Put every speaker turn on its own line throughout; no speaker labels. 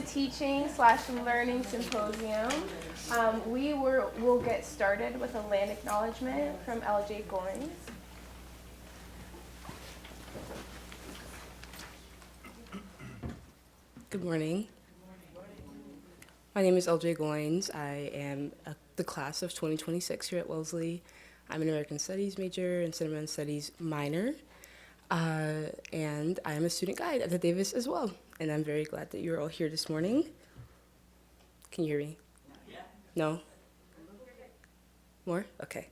teaching / learning symposium. We'll get started with a land acknowledgement from LJ Goins.
Good morning. My name is LJ Goins. I am the class of 2026 here at Wellesley. I'm an American Studies major and Cinema Studies minor. And I am a student guide at the Davis as well. And I'm very glad that you're all here this morning. Can you hear me? No? More? Okay.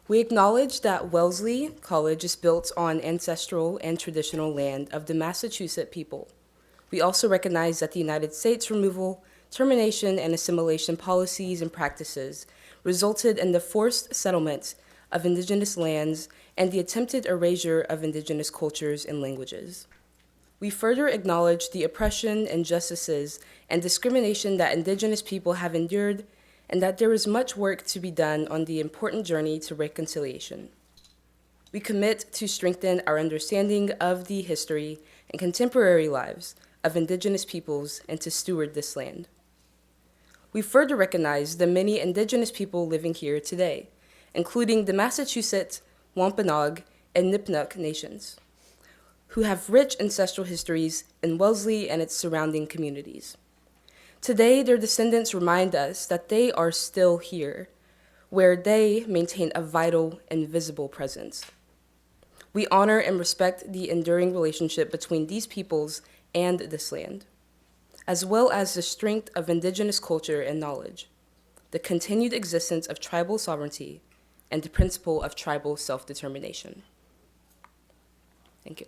We acknowledge that Wellesley College is built on ancestral and traditional land of the Massachusetts people. We also recognize that the United States removal, termination, and assimilation policies and practices resulted in the forced settlement of indigenous lands and the attempted erasure of indigenous cultures and languages. We further acknowledge the oppression, injustices, and discrimination that indigenous people have endured, and that there is much work to be done on the important journey to reconciliation. We commit to strengthen our understanding of the history and contemporary lives of indigenous peoples and to steward this land. We further recognize the many indigenous people living here today, including the Massachusetts, Wampanoag, and Nipmuc nations, who have rich ancestral histories in Wellesley and its surrounding communities. Today, their descendants remind us that they are still here, where they maintain a vital and visible presence. We honor and respect the enduring relationship between these peoples and this land, as well as the strength of indigenous culture and knowledge, the continued existence of tribal sovereignty, and the principle of tribal self-determination. Thank you.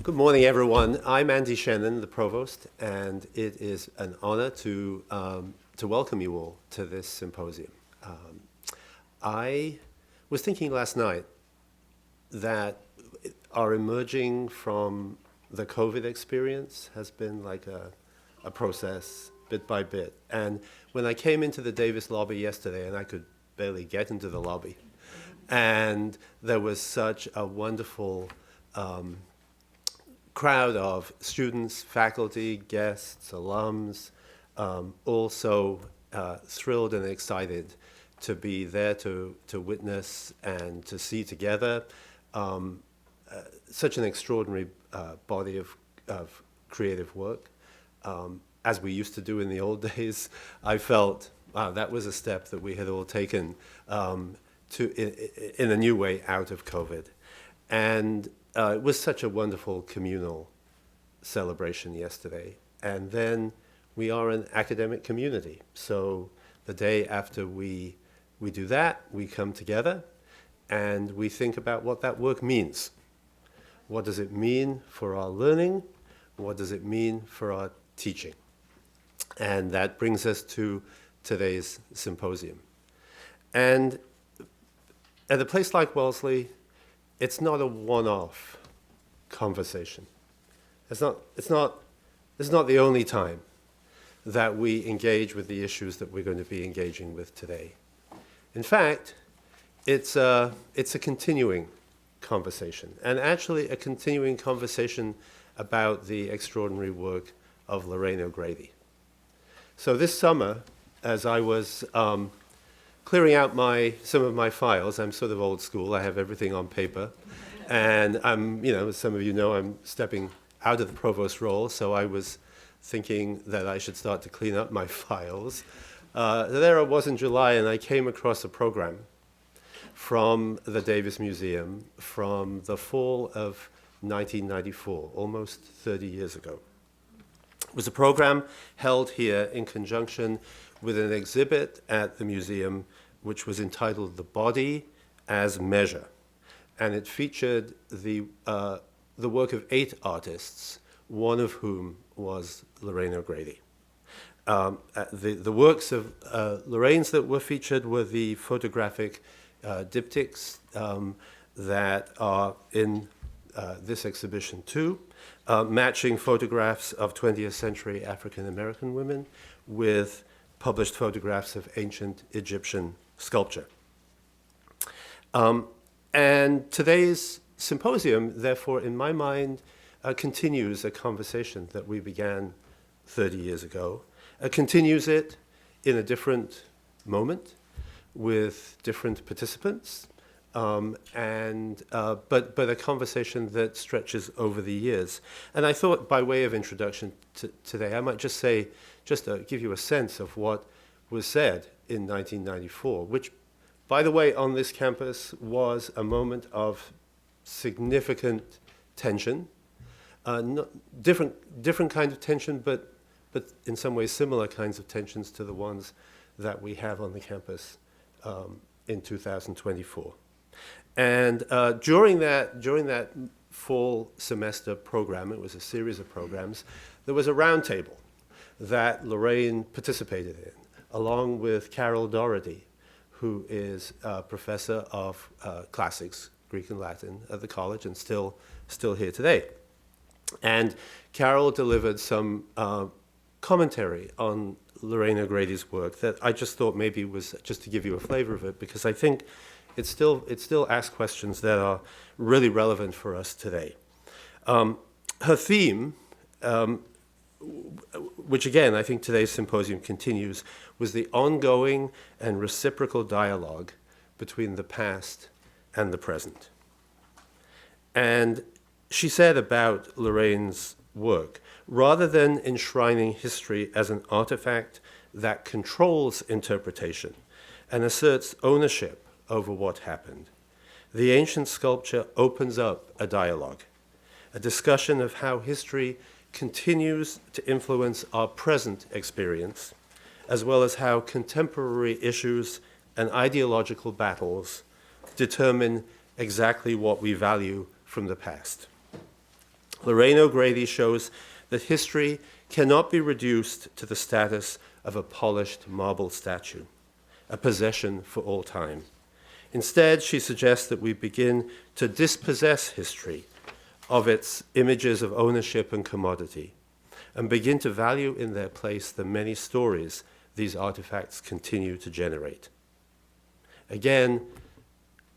Good morning, everyone. I'm Andy Shannon, the provost, and it is an honor to welcome you all to this symposium. I was thinking last night that our emerging from the COVID experience has been like a process, bit by bit. And when I came into the Davis lobby yesterday, and I could barely get into the lobby, and there was such a wonderful crowd of students, faculty, guests, alums, also thrilled and excited to be there to witness and to see together such an extraordinary body of creative work. As we used to do in the old days, I felt, wow, that was a step that we had all taken in a new way out of COVID. And it was such a wonderful communal celebration yesterday. And then we are an academic community. So the day after we do that, we come together and we think about what that work means. What does it mean for our learning? What does it mean for our teaching? And that brings us to today's symposium. And at a place like Wellesley, it's not a one-off conversation. This is not the only time that we engage with the issues that we're going to be engaging with today. In fact, it's a continuing conversation, and actually a continuing conversation about the extraordinary work of Lorraine O'Grady. So this summer, as I was clearing out some of my files, I'm sort of old school, I have everything on paper, and as some of you know, I'm stepping out of the provost role, so I was thinking that I should start to clean up my files. There I was in July, and I came across a program from the Davis Museum from the fall of 1994, almost 30 years ago. It was a program held here in conjunction with an exhibit at the museum which was entitled The Body as Measure. And it featured the work of 8 artists, one of whom was Lorraine O'Grady. The works of Lorraine's that were featured were the photographic diptychs that are in this exhibition too, matching photographs of 20th century African American women with published photographs of ancient Egyptian sculpture. And today's symposium, therefore, in my mind, continues a conversation that we began 30 years ago, continues it in a different moment with different participants, but a conversation that stretches over the years. And I thought, by way of introduction today, I might just say, just to give you a sense of what was said in 1994, which, by the way, on this campus was a moment of significant tension, different kind of tension, but in some ways similar kinds of tensions to the ones that we have on the campus in 2024. And during that fall semester program, it was a series of programs, there was a roundtable that Lorraine participated in, along with Carol Doherty, who is a professor of classics, Greek and Latin at the college, and still here today. And Carol delivered some commentary on Lorraine O'Grady's work that I just thought maybe was just to give you a flavor of it, because I think it still asks questions that are really relevant for us today. Her theme, which again I think today's symposium continues, was the ongoing and reciprocal dialogue between the past and the present. And she said about Lorraine's work, rather than enshrining history as an artifact that controls interpretation and asserts ownership over what happened, the ancient sculpture opens up a dialogue, a discussion of how history continues to influence our present experience, as well as how contemporary issues and ideological battles determine exactly what we value from the past. Lorraine O'Grady shows that history cannot be reduced to the status of a polished marble statue, a possession for all time. Instead, she suggests that we begin to dispossess history of its images of ownership and commodity, and begin to value in their place the many stories these artifacts continue to generate. Again,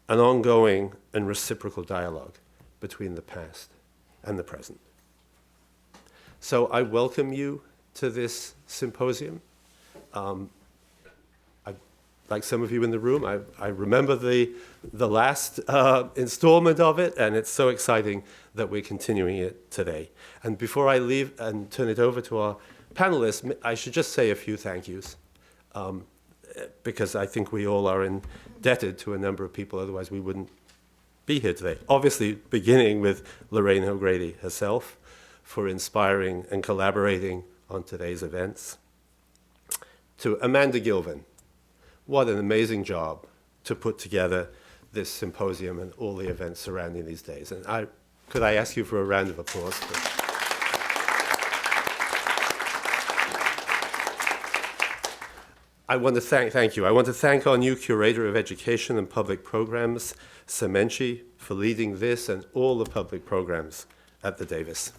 an ongoing and reciprocal dialogue between the past and the present. So I welcome you to this symposium. Like some of you in the room, I remember the last installment of it, and it's so exciting that we're continuing it today. And before I leave and turn it over to our panelists, I should just say a few thank yous, because I think we all are indebted to a number of people, otherwise we wouldn't be here today. Obviously, beginning with Lorraine O'Grady herself for inspiring and collaborating on today's events. To Amanda Gilvin, what an amazing job to put together this symposium and all the events surrounding these days. And could I ask you for a round of applause, please? I want to thank you. I want to thank our new Curator of Education and Public Programs, Semente, for leading this and all the public programs at the Davis.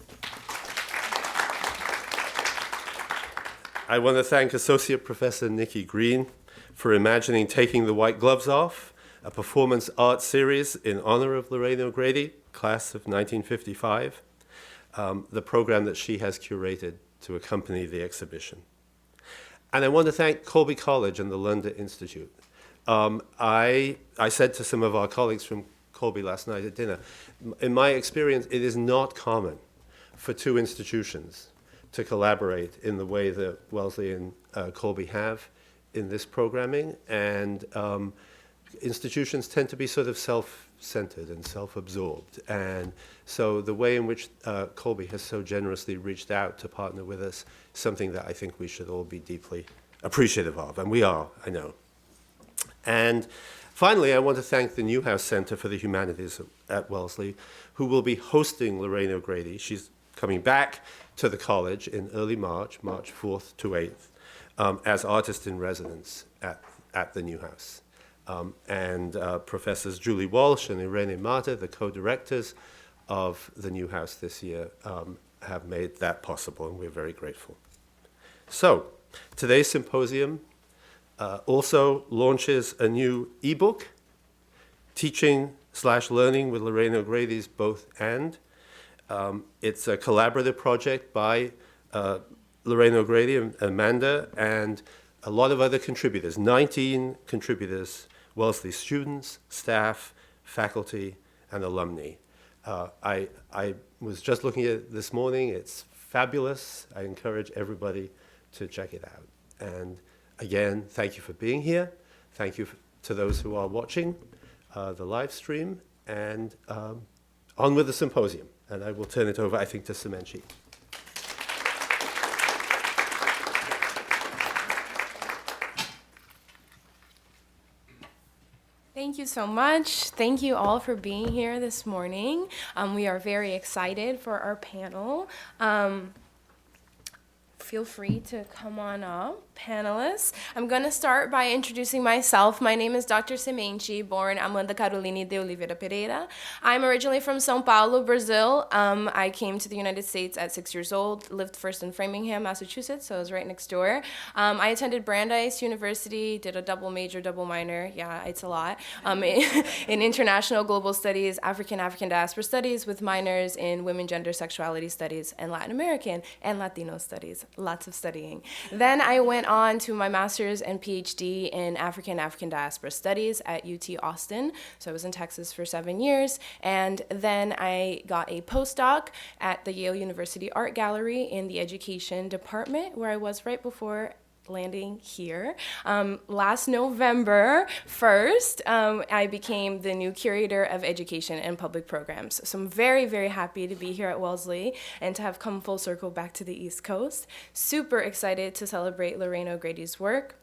I want to thank Associate Professor Nikki Greene for imagining Taking the White Gloves Off, a performance art series in honor of Lorraine O'Grady, class of 1955, the program that she has curated to accompany the exhibition. And I want to thank Colby College and the Lunda Institute. I said to some of our colleagues from Colby last night at dinner, in my experience, it is not common for two institutions to collaborate in the way that Wellesley and Colby have in this programming, and institutions tend to be sort of self-centered and self-absorbed. And so the way in which Colby has so generously reached out to partner with us is something that I think we should all be deeply appreciative of, and we are, I know. And finally, I want to thank the Newhouse Center for the Humanities at Wellesley, who will be hosting Lorraine O'Grady. She's coming back to the college in early March 4th to 8th, as artist in residence at the Newhouse. And Professors Julie Walsh and Erin Battat, the co-directors, of the new house this year have made that possible, and we're very grateful. So, today's symposium also launches a new ebook, Teaching/Learning with Lorraine O'Grady's Both And. It's a collaborative project by Lorraine O'Grady and Amanda and a lot of other contributors, 19 contributors, Wellesley students, staff, faculty, and alumni. I was just looking at it this morning. It's fabulous. I encourage everybody to check it out. And again, thank you for being here. Thank you to those who are watching the live stream. And on with the symposium. And I will turn it over, I think, to Semente.
Thank you so much. Thank you all for being here this morning. We are very excited for our panel. Feel free to come on up, panelists. I'm going to start by introducing myself. My name is Dr. Semente, born Amanda Caroline de Oliveira Pereira. I'm originally from São Paulo, Brazil. I came to the United States at 6 years old, lived first in Framingham, Massachusetts, so I was right next door. I attended Brandeis University, did a double major, double minor, yeah, it's a lot, in international global studies, African diaspora studies, with minors in women, gender, sexuality studies, and Latin American and Latino studies. Lots of studying. Then I went on to my master's and PhD in African diaspora studies at UT Austin. So I was in Texas for 7 years. And then I got a postdoc at the Yale University Art Gallery in the education department, where I was right before landing here. Last November 1st, I became the new Curator of Education and Public Programs. So I'm very, very happy to be here at Wellesley and to have come full circle back to the East Coast. Super excited to celebrate Lorraine O'Grady's work.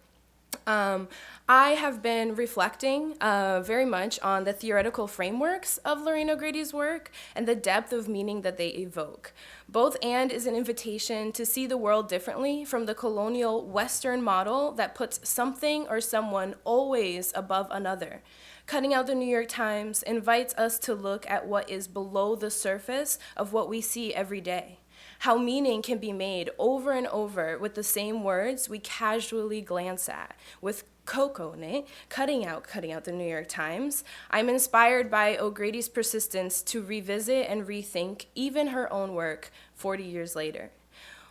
I have been reflecting very much on the theoretical frameworks of Lorraine O'Grady's work and the depth of meaning that they evoke. Both And is an invitation to see the world differently from the colonial Western model that puts something or someone always above another. Cutting Out the New York Times invites us to look at what is below the surface of what we see every day. How meaning can be made over and over with the same words we casually glance at. With Coco, cutting out the New York Times, I'm inspired by O'Grady's persistence to revisit and rethink even her own work 40 years later.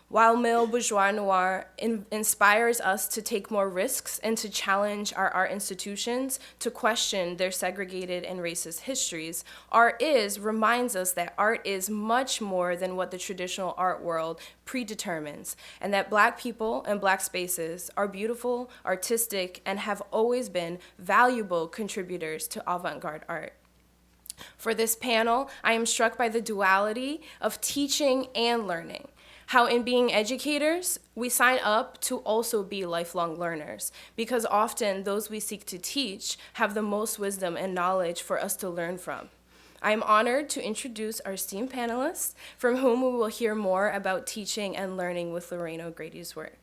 While Mille Bourgeois Noir inspires us to take more risks and to challenge our art institutions, to question their segregated and racist histories, Art Is reminds us that art is much more than what the traditional art world predetermines, and that Black people and Black spaces are beautiful, artistic, and have always been valuable contributors to avant-garde art. For this panel, I am struck by the duality of teaching and learning. How in being educators, we sign up to also be lifelong learners, because often those we seek to teach have the most wisdom and knowledge for us to learn from. I am honored to introduce our esteemed panelists, from whom we will hear more about teaching and learning with Lorraine O'Grady's work.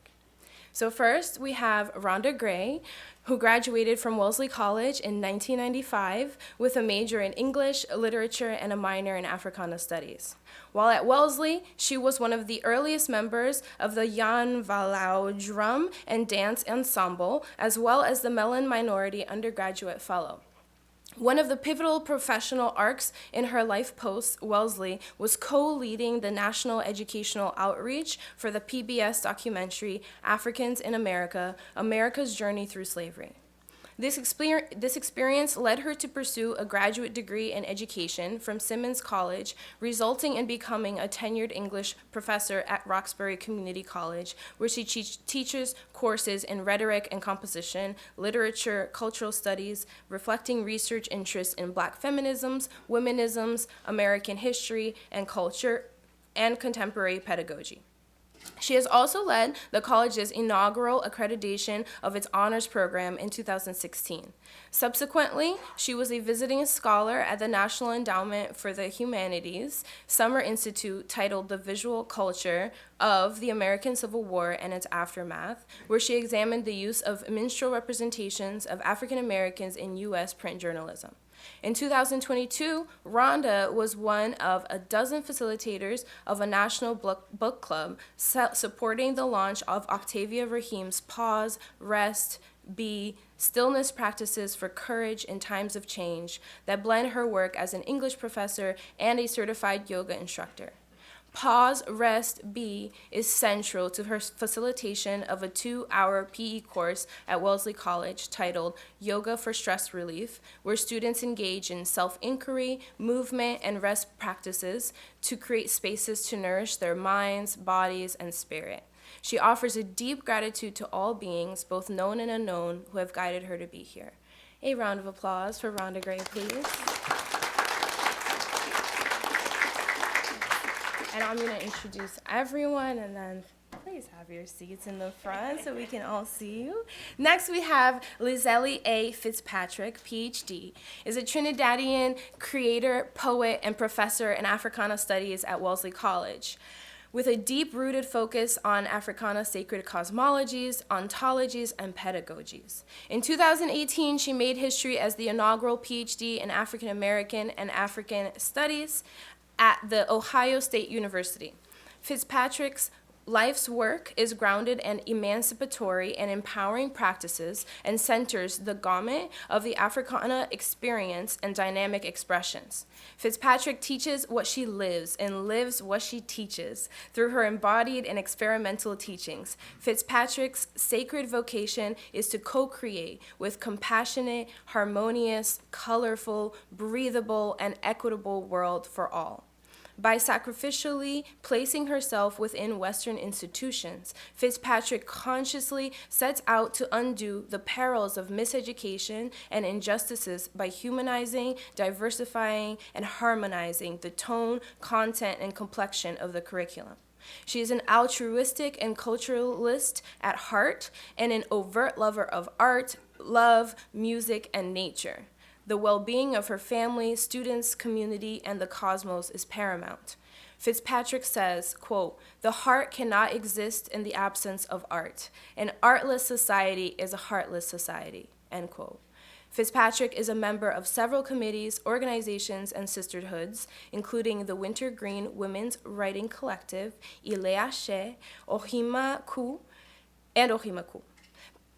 So first, we have Rhonda Gray, who graduated from Wellesley College in 1995 with a major in English, literature, and a minor in Africana Studies. While at Wellesley, she was one of the earliest members of the Jan Valau Drum and Dance Ensemble, as well as the Mellon Minority Undergraduate Fellow. One of the pivotal professional arcs in her life post-Wellesley was co-leading the national educational outreach for the PBS documentary Africans in America, America's Journey Through Slavery. This experience led her to pursue a graduate degree in education from Simmons College, resulting in becoming a tenured English professor at Roxbury Community College, where she teaches courses in rhetoric and composition, literature, cultural studies, reflecting research interests in Black feminisms, womenisms, American history and culture, and contemporary pedagogy. She has also led the college's inaugural accreditation of its honors program in 2016. Subsequently, she was a visiting scholar at the National Endowment for the Humanities Summer Institute titled The Visual Culture of the American Civil War and Its Aftermath, where she examined the use of minstrel representations of African Americans in U.S. print journalism. In 2022, Rhonda was one of a dozen facilitators of a national book club supporting the launch of Octavia Rahim's Pause, Rest, Be, Stillness Practices for Courage in Times of Change that blend her work as an English professor and a certified yoga instructor. Pause, Rest, Be is central to her facilitation of a 2-hour PE course at Wellesley College titled Yoga for Stress Relief, where students engage in self-inquiry, movement, and rest practices to create spaces to nourish their minds, bodies, and spirit. She offers a deep gratitude to all beings, both known and unknown, who have guided her to be here. A round of applause for Rhonda Gray, please. And I'm going to introduce everyone, and then please have your seats in the front so we can all see you. Next, we have Liseli A. Fitzpatrick, PhD, is a Trinidadian creator, poet, and professor in Africana Studies at Wellesley College. With a deep-rooted focus on Africana sacred cosmologies, ontologies, and pedagogies. In 2018, she made history as the inaugural PhD in African American and African Studies at the Ohio State University. Fitzpatrick's life's work is grounded in emancipatory and empowering practices and centers the gamut of the Africana experience and dynamic expressions. Fitzpatrick teaches what she lives and lives what she teaches through her embodied and experimental teachings. Fitzpatrick's sacred vocation is to co-create with compassionate, harmonious, colorful, breathable, and equitable world for all. By sacrificially placing herself within Western institutions, Fitzpatrick consciously sets out to undo the perils of miseducation and injustices by humanizing, diversifying, and harmonizing the tone, content, and complexion of the curriculum. She is an altruistic and culturalist at heart and an overt lover of art, love, music, and nature. The well-being of her family, students, community, and the cosmos is paramount. Fitzpatrick says, quote, "The heart cannot exist in the absence of art. An artless society is a heartless society," end quote. Fitzpatrick is a member of several committees, organizations, and sisterhoods, including the Winter-Green Women's Writing Collective, Ilea She, Ohimaku, and Ohimaku.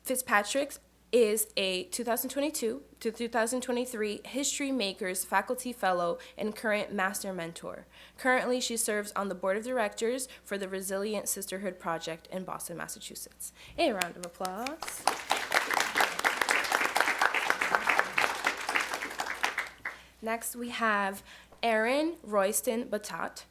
Fitzpatrick is a 2022 to 2023 History Makers Faculty Fellow and current Master Mentor. Currently, she serves on the Board of Directors for the Resilient Sisterhood Project in Boston, Massachusetts. A round of applause. Next, we have Erin Battat,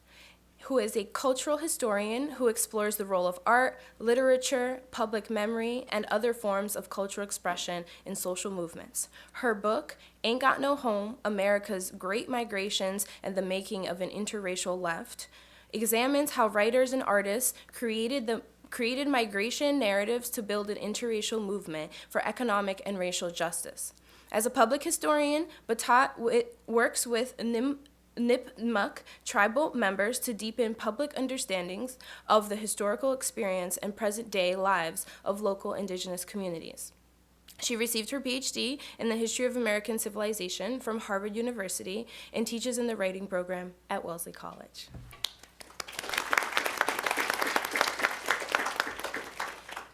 who is a cultural historian who explores the role of art, literature, public memory, and other forms of cultural expression in social movements. Her book, Ain't Got No Home, America's Great Migrations and the Making of an Interracial Left, examines how writers and artists created migration narratives to build an interracial movement for economic and racial justice. As a public historian, Battat works with Nipmuc tribal members to deepen public understandings of the historical experience and present-day lives of local indigenous communities. She received her PhD in the History of American Civilization from Harvard University and teaches in the writing program at Wellesley College.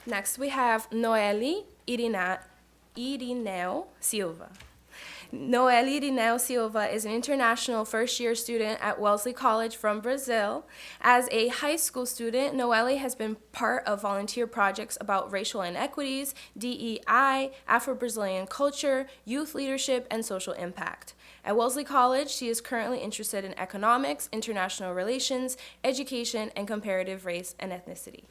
Next, we have Noely Irineu Silva. Noely Irineu Silva is an international first-year student at Wellesley College from Brazil. As a high school student, Noely has been part of volunteer projects about racial inequities, DEI, Afro-Brazilian culture, youth leadership, and social impact. At Wellesley College, she is currently interested in economics, international relations, education, and comparative race and ethnicity.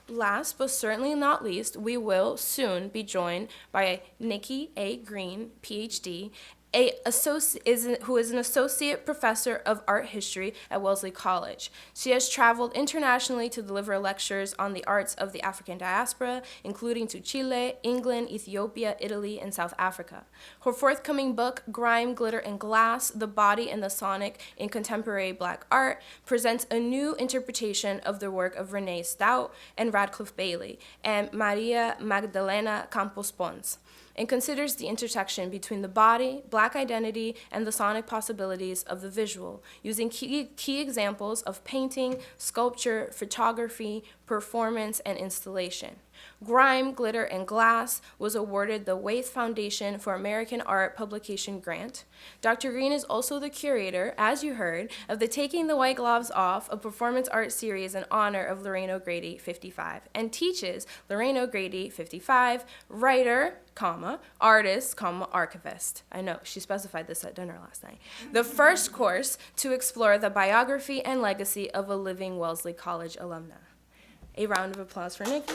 Last but certainly not least, we will soon be joined by Nikki A. Greene, PhD, who is an associate professor of art history at Wellesley College. She has traveled internationally to deliver lectures on the arts of the African diaspora, including to Chile, England, Ethiopia, Italy, and South Africa. Her forthcoming book, Grime, Glitter, and Glass, The Body and the Sonic in Contemporary Black Art, presents a new interpretation of the work of Renee Stout and Radcliffe Bailey and Maria Magdalena Campos Pons, and considers the intersection between the body, Black identity, and the sonic possibilities of the visual, using key examples of painting, sculpture, photography, performance, and installation. Grime, Glitter, and Glass was awarded the Waith Foundation for American Art Publication Grant. Dr. Greene is also the curator, as you heard, of the Taking the White Gloves Off, a performance art series in honor of Lorraine O'Grady, 55, and teaches Lorraine O'Grady, 55, writer, artist, archivist. I know, she specified this at dinner last night. The first course to explore the biography and legacy of a living Wellesley College alumna. A round of applause for Nikki.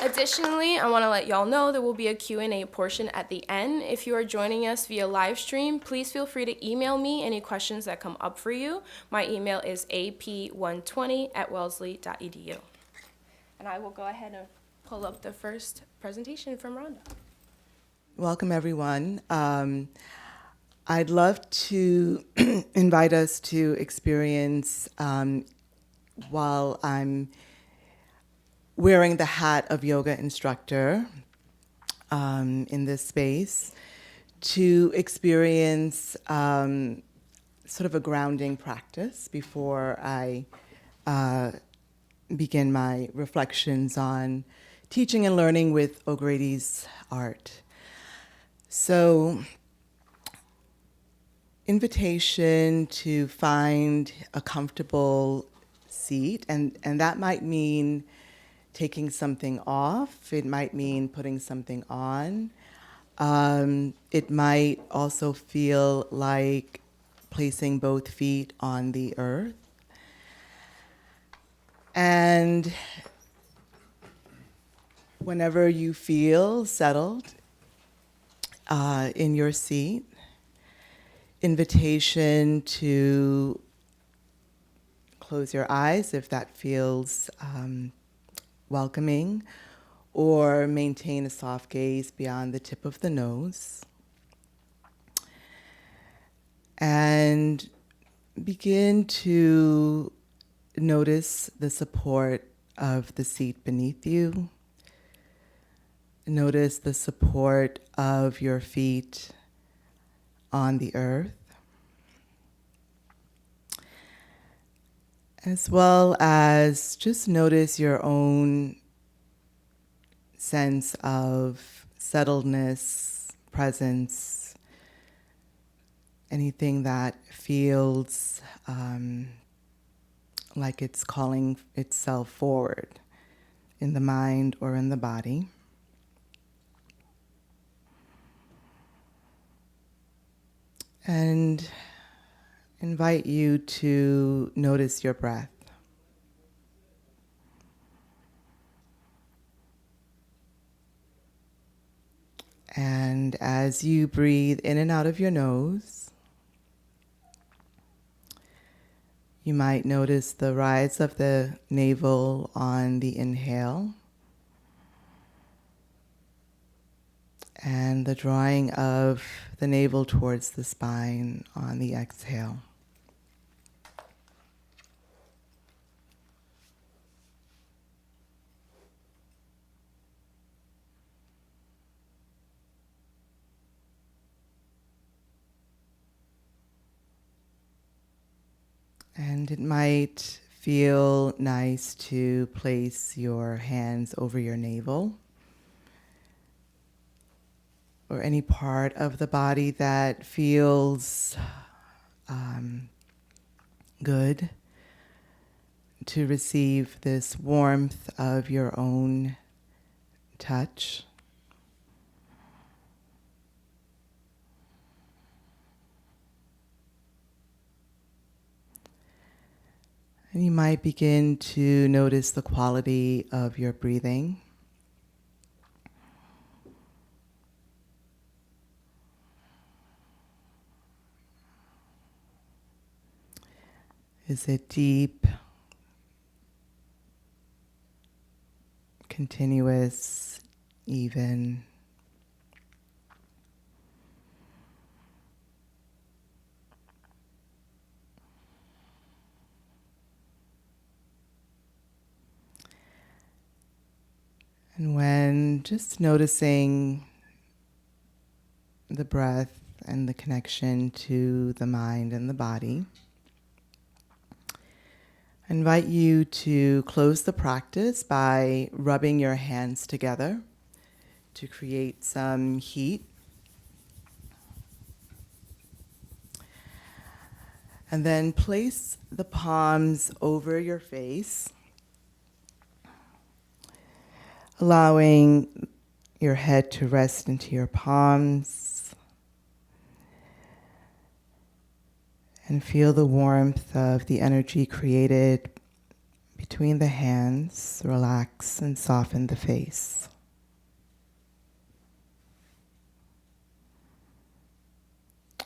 Additionally, I want to let y'all know there will be a Q&A portion at the end. If you are joining us via live stream, please feel free to email me any questions that come up for you. My email is ap120@wellesley.edu. And I will go ahead and pull up the first presentation from Rhonda.
Welcome, everyone. I'd love to invite us to experience, while I'm wearing the hat of yoga instructor in this space, to experience sort of a grounding practice before I begin my reflections on teaching and learning with O'Grady's art. So, invitation to find a comfortable seat, and that might mean taking something off. It might mean putting something on. It might also feel like placing both feet on the earth. And whenever you feel settled in your seat, invitation to close your eyes if that feels welcoming, or maintain a soft gaze beyond the tip of the nose. And begin to notice the support of the seat beneath you. Notice the support of your feet on the earth, as well as just notice your own sense of settledness, presence, anything that feels like it's calling itself forward in the mind or in the body. And invite you to notice your breath. And as you breathe in and out of your nose, you might notice the rise of the navel on the inhale and the drawing of the navel towards the spine on the exhale. And it might feel nice to place your hands over your navel or any part of the body that feels good to receive this warmth of your own touch. And you might begin to notice the quality of your breathing. Is it deep, continuous, even? And when just noticing the breath and the connection to the mind and the body, I invite you to close the practice by rubbing your hands together to create some heat. And then place the palms over your face, allowing your head to rest into your palms, and feel the warmth of the energy created between the hands. Relax and soften the face.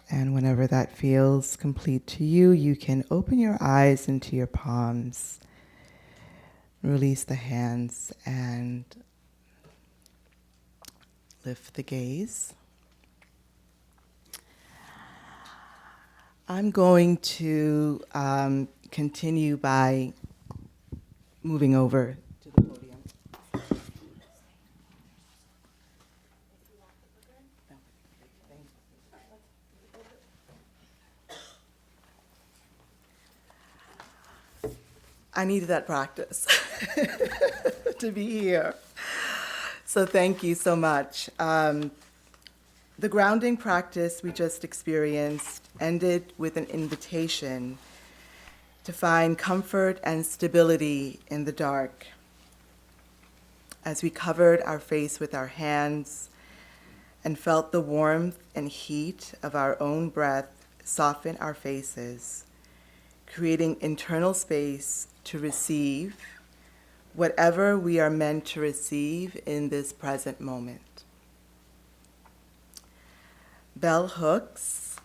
And whenever that feels complete to you, you can open your eyes into your palms, release the hands, and lift the gaze. I'm going to continue by moving over to the podium. I needed that practice to be here. So thank you so much. The grounding practice we just experienced ended with an invitation to find comfort and stability in the dark. As we covered our face with our hands and felt the warmth and heat of our own breath soften our faces, creating internal space to receive whatever we are meant to receive in this present moment. Bell Hooks,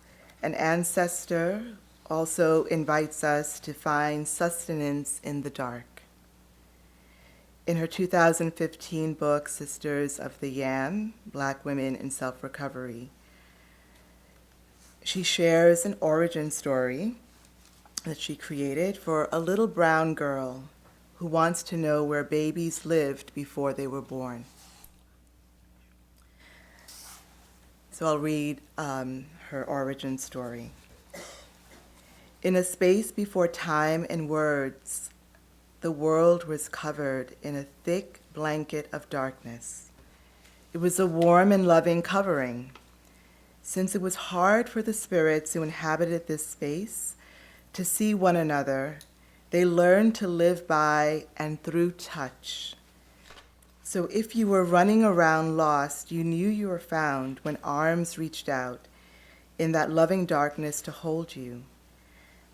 an ancestor, also invites us to find sustenance in the dark. In her 2015 book, Sisters of the Yam, Black Women in Self-Recovery, she shares an origin story that she created for a little brown girl who wants to know where babies lived before they were born. So I'll read her origin story. In a space before time and words, the world was covered in a thick blanket of darkness. It was a warm and loving covering. Since it was hard for the spirits who inhabited this space to see one another, they learned to live by and through touch. So if you were running around lost, you knew you were found when arms reached out in that loving darkness to hold you.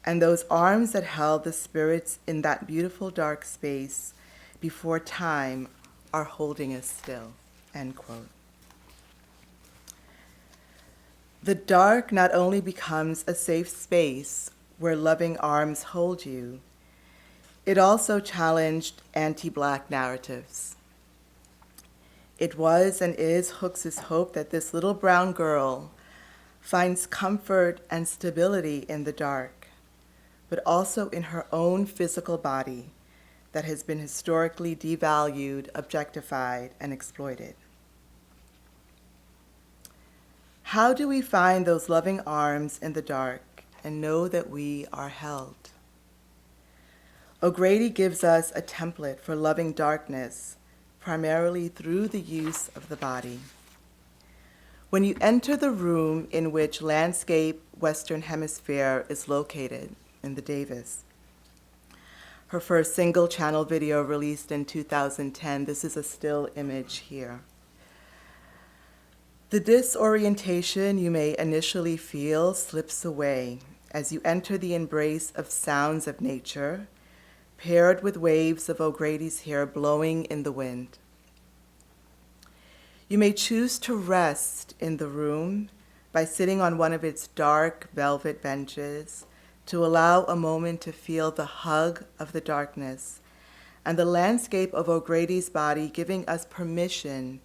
And those arms that held the spirits in that beautiful dark space before time are holding us still, end quote. The dark not only becomes a safe space where loving arms hold you, it also challenged anti-Black narratives. It was and is Hooks' hope that this little brown girl finds comfort and stability in the dark, but also in her own physical body that has been historically devalued, objectified, and exploited. How do we find those loving arms in the dark and know that we are held? O'Grady gives us a template for loving darkness, primarily through the use of the body. When you enter the room in which Landscape Western Hemisphere is located, in the Davis, her first single-channel video released in 2010, this is a still image here. The disorientation you may initially feel slips away as you enter the embrace of sounds of nature, paired with waves of O'Grady's hair blowing in the wind. You may choose to rest in the room by sitting on one of its dark velvet benches, to allow a moment to feel the hug of the darkness and the landscape of O'Grady's body giving us permission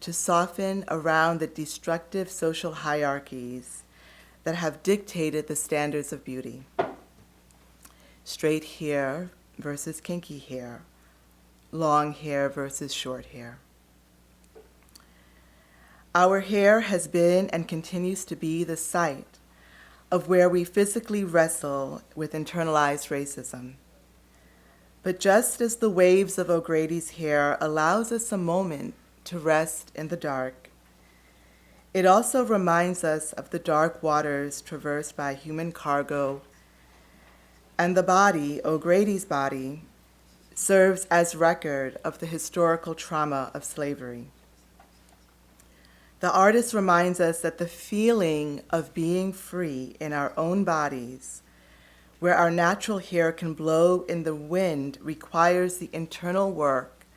to soften around the destructive social hierarchies that have dictated the standards of beauty. Straight hair versus kinky hair, long hair versus short hair. Our hair has been and continues to be the site of where we physically wrestle with internalized racism. But just as the waves of O'Grady's hair allows us a moment to rest in the dark, it also reminds us of the dark waters traversed by human cargo, and the body, O'Grady's body, serves as record of the historical trauma of slavery. The artist reminds us that the feeling of being free in our own bodies, where our natural hair can blow in the wind, requires the internal work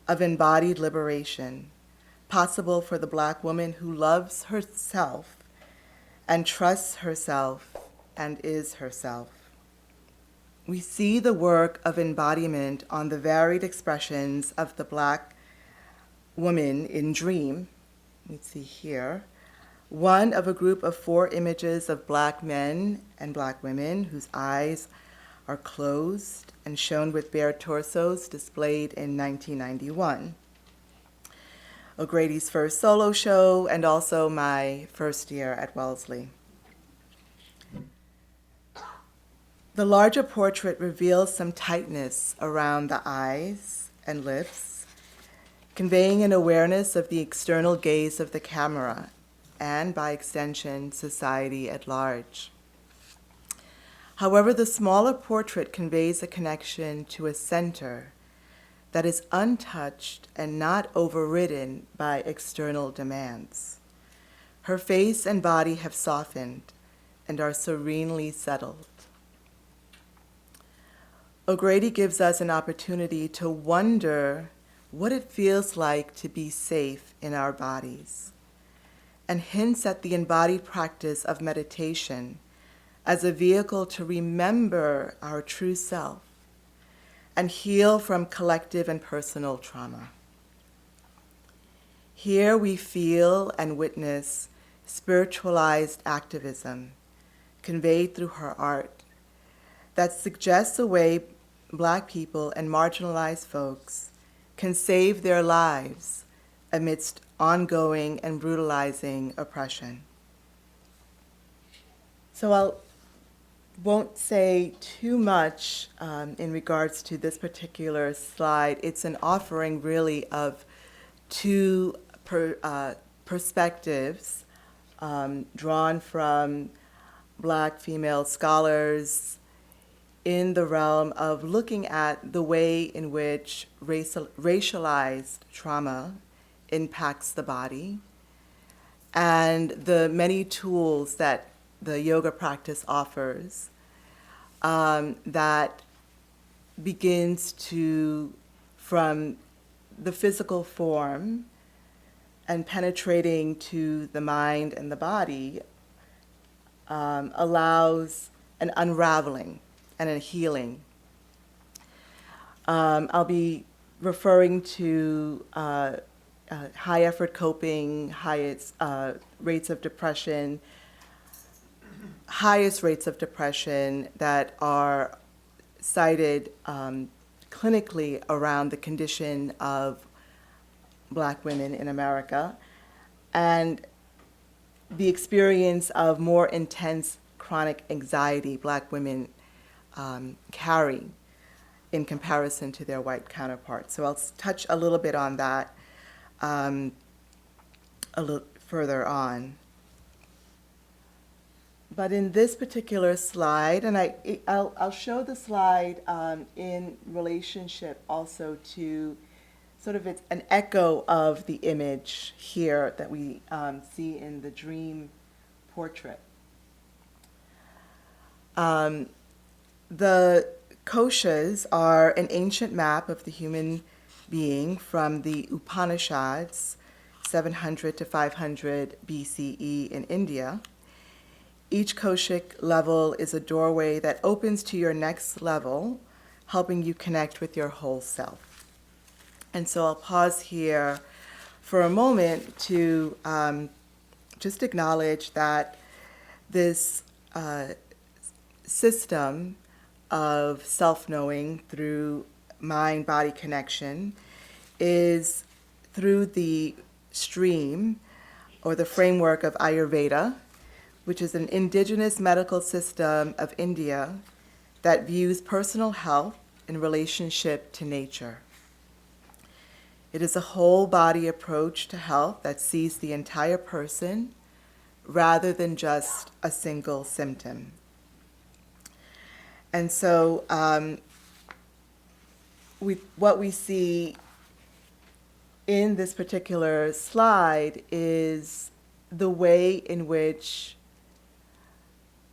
of embodied liberation, possible for the Black woman who loves herself and trusts herself and is herself. We see the work of embodiment on the varied expressions of the Black woman in Dream. We see here, one of a group of 4 images of Black men and Black women whose eyes are closed and shown with bare torsos, displayed in 1991. O'Grady's first solo show, and also my first year at Wellesley. The larger portrait reveals some tightness around the eyes and lips, conveying an awareness of the external gaze of the camera, and by extension, society at large. However, the smaller portrait conveys a connection to a center that is untouched and not overridden by external demands. Her face and body have softened and are serenely settled. O'Grady gives us an opportunity to wonder what it feels like to be safe in our bodies, and hints at the embodied practice of meditation as a vehicle to remember our true self and heal from collective and personal trauma. Here we feel and witness spiritualized activism conveyed through her art that suggests a way Black people and marginalized folks can save their lives amidst ongoing and brutalizing oppression. So I won't say too much in regards to this particular slide. It's an offering really of 2 perspectives drawn from Black female scholars in the realm of looking at the way in which racialized trauma impacts the body, and the many tools that the yoga practice offers that begins to, from the physical form and penetrating to the mind and the body, allows an unraveling and a healing. I'll be referring to high effort coping, highest rates of depression that are cited clinically around the condition of Black women in America, and the experience of more intense chronic anxiety Black women carry in comparison to their white counterparts. So I'll touch a little bit on that a little further on. But in this particular slide, and I'll show the slide in relationship also to sort of an echo of the image here that we see in the dream portrait. The koshas are an ancient map of the human being from the Upanishads, 700 to 500 BCE in India. Each Koshik level is a doorway that opens to your next level, helping you connect with your whole self. And so I'll pause here for a moment to just acknowledge that this system of self-knowing through mind-body connection is through the stream or the framework of Ayurveda, which is an indigenous medical system of India that views personal health in relationship to nature. It is a whole body approach to health that sees the entire person rather than just a single symptom. And so what we see in this particular slide is the way in which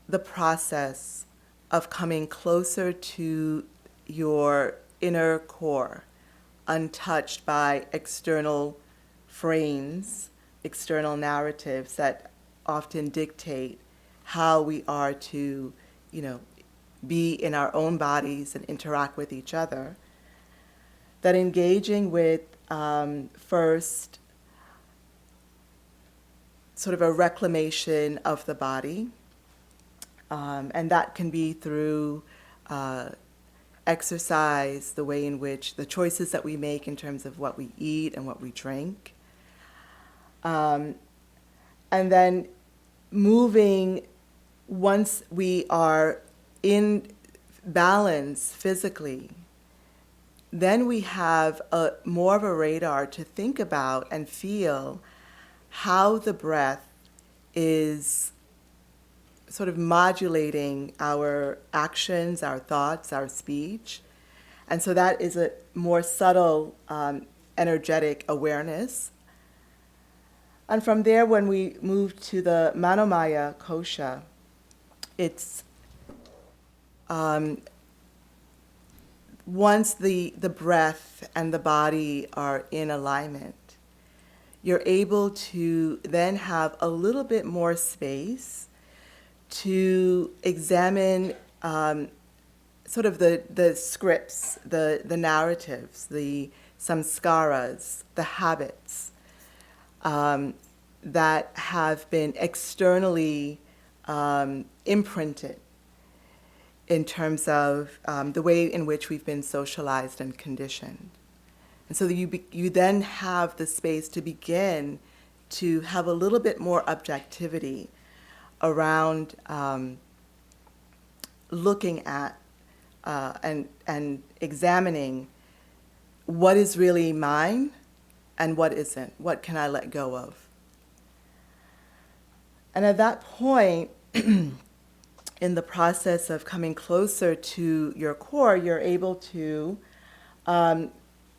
the process of coming closer to your inner core, untouched by external frames, external narratives that often dictate how we are to, be in our own bodies and interact with each other, that engaging with first sort of a reclamation of the body, and that can be through exercise, the way in which the choices that we make in terms of what we eat and what we drink. And then moving, once we are in balance physically, then we have more of a radar to think about and feel how the breath is sort of modulating our actions, our thoughts, our speech. And so that is a more subtle, energetic awareness. And from there, when we move to the Manomaya kosha, it's once the breath and the body are in alignment, you're able to then have a little bit more space to examine sort of the scripts, the narratives, the samskaras, the habits that have been externally imprinted in terms of the way in which we've been socialized and conditioned. And so you then have the space to begin to have a little bit more objectivity around looking at and examining what is really mine and what isn't. What can I let go of? And at that point, in the process of coming closer to your core, you're able to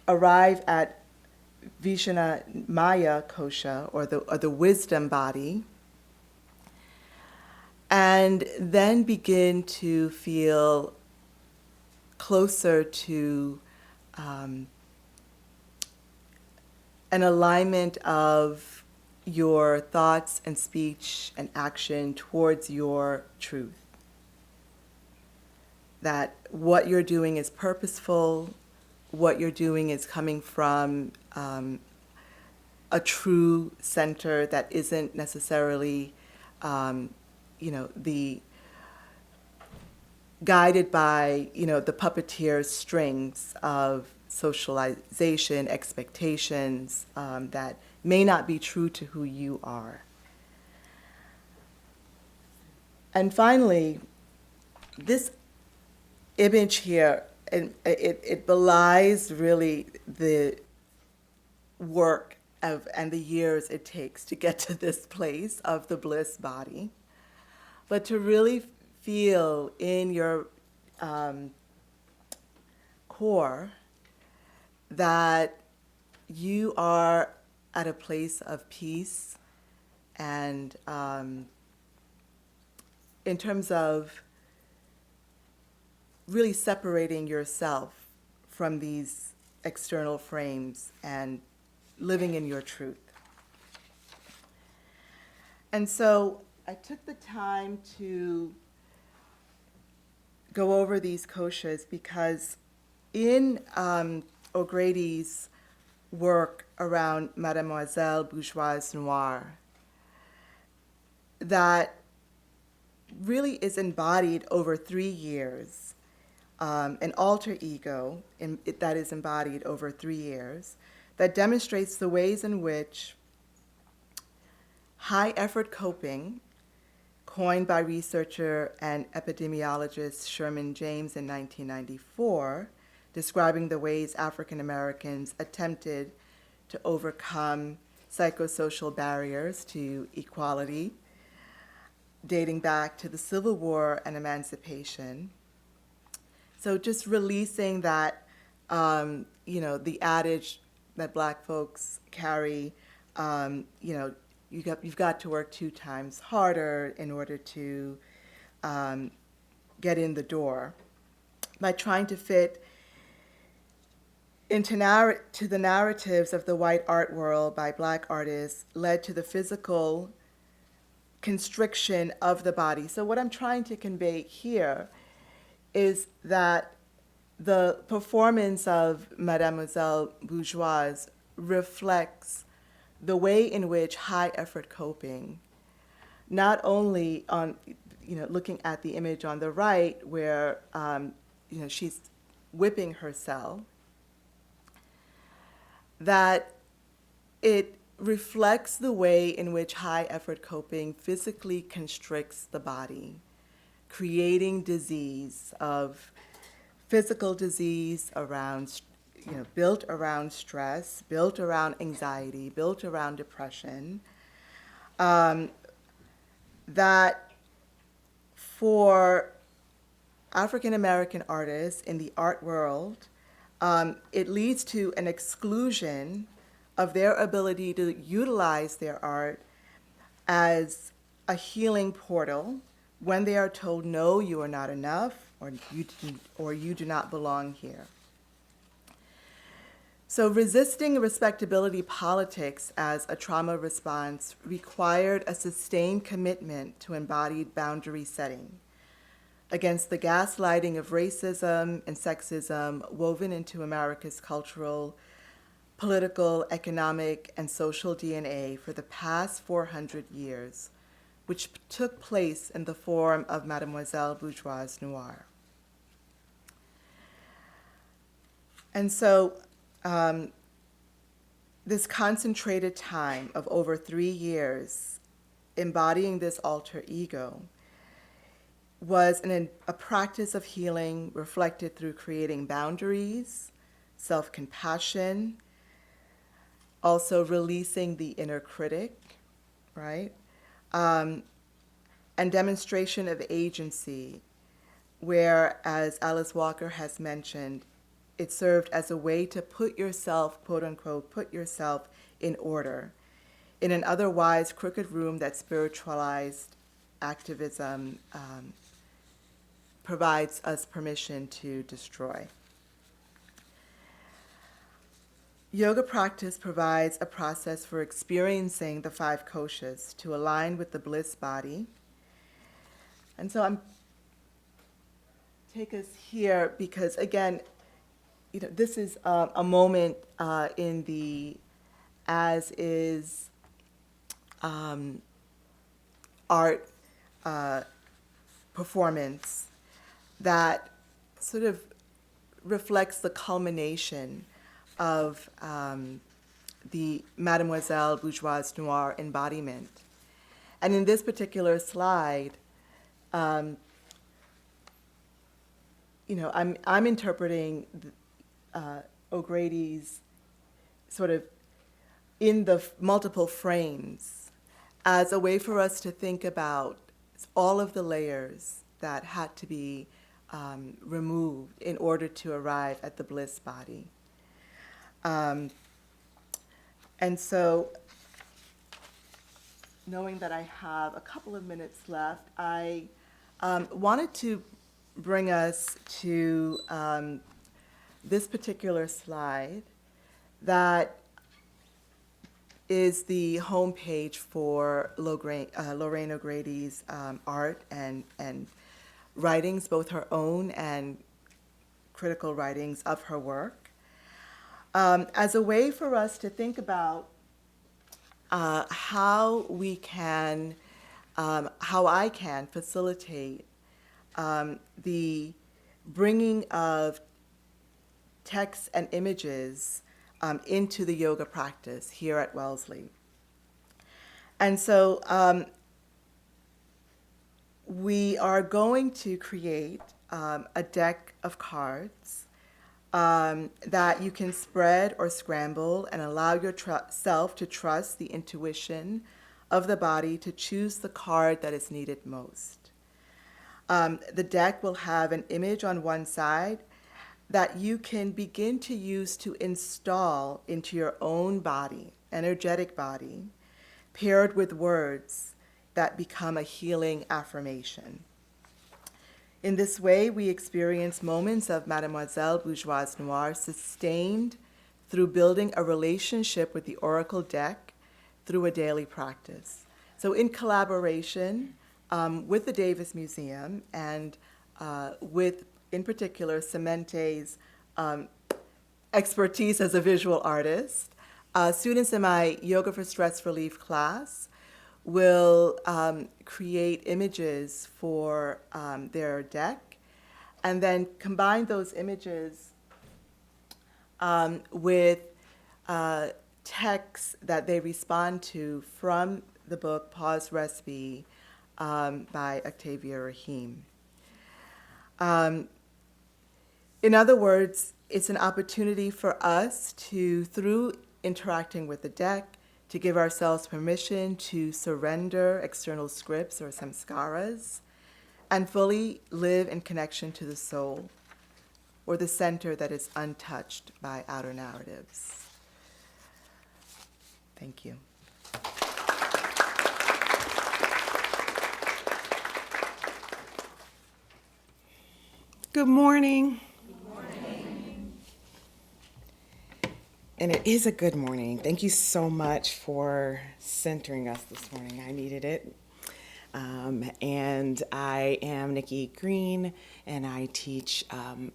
arrive at Vishana Maya kosha, or the wisdom body, and then begin to feel closer to an alignment of your thoughts and speech and action towards your truth. That what you're doing is purposeful, what you're doing is coming from a true center that isn't necessarily, the guided by, the puppeteer's strings of socialization, expectations that may not be true to who you are. And finally, this image here, it belies really the work and the years it takes to get to this place of the bliss body. But to really feel in your core that you are at a place of peace and in terms of really separating yourself from these external frames and living in your truth. And so I took the time to go over these koshas because in O'Grady's work around Mademoiselle Bourgeoise Noire, that really is embodied over 3 years, an alter ego that is embodied over 3 years, that demonstrates the ways in which high effort coping, coined by researcher and epidemiologist Sherman James in 1994, describing the ways African Americans attempted to overcome psychosocial barriers to equality, dating back to the Civil War and emancipation. So just releasing that, the adage that Black folks carry, you've got to work 2 times harder in order to get in the door. By trying to fit into the narratives of the white art world by Black artists led to the physical constriction of the body. So what I'm trying to convey here is that the performance of Mademoiselle Bourgeoise reflects the way in which high effort coping, not only on, looking at the image on the right where, she's whipping herself, that it reflects the way in which high effort coping physically constricts the body, creating disease of physical disease around, built around stress, built around anxiety, built around depression, that for African American artists in the art world, it leads to an exclusion of their ability to utilize their art as a healing portal when they are told, no, you are not enough, or you do not belong here. So resisting respectability politics as a trauma response required a sustained commitment to embodied boundary setting against the gaslighting of racism and sexism woven into America's cultural, political, economic, and social DNA for the past 400 years, which took place in the form of Mademoiselle Bourgeoise Noire. And so this concentrated time of over 3 years embodying this alter ego was a practice of healing reflected through creating boundaries, self-compassion, also releasing the inner critic, right? And demonstration of agency, where, as Alice Walker has mentioned, it served as a way to put yourself, quote unquote, put yourself in order in an otherwise crooked room that spiritualized activism provides us permission to destroy. Yoga practice provides a process for experiencing the 5 koshas to align with the bliss body. And so take us here because, again, this is a moment in the as is art performance that sort of reflects the culmination of the Mademoiselle Bourgeoise Noire embodiment. And in this particular slide, I'm interpreting O'Grady's sort of in the multiple frames as a way for us to think about all of the layers that had to be removed in order to arrive at the bliss body. And so, knowing that I have a couple of minutes left, I wanted to bring us to this particular slide that is the homepage for Lorraine O'Grady's art and writings, both her own and critical writings of her work, as a way for us to think about how I can facilitate the bringing of texts and images into the yoga practice here at Wellesley. And so we are going to create a deck of cards that you can spread or scramble and allow yourself to trust the intuition of the body to choose the card that is needed most. The deck will have an image on one side that you can begin to use to install into your own body, energetic body, paired with words that become a healing affirmation. In this way, we experience moments of Mademoiselle Bourgeoise Noire sustained through building a relationship with the Oracle deck through a daily practice. So in collaboration with the Davis Museum and with, in particular, Symente's expertise as a visual artist, students in my Yoga for Stress Relief class will create images for their deck and then combine those images with texts that they respond to from the book Pause Rest Be by Octavia Rahim. In other words, it's an opportunity for us to, through interacting with the deck, to give ourselves permission to surrender external scripts or samskaras and fully live in connection to the soul or the center that is untouched by outer narratives. Thank you.
Good morning. And it is a good morning. Thank you so much for centering us this morning. I needed it. And I am Nikki Greene, and I teach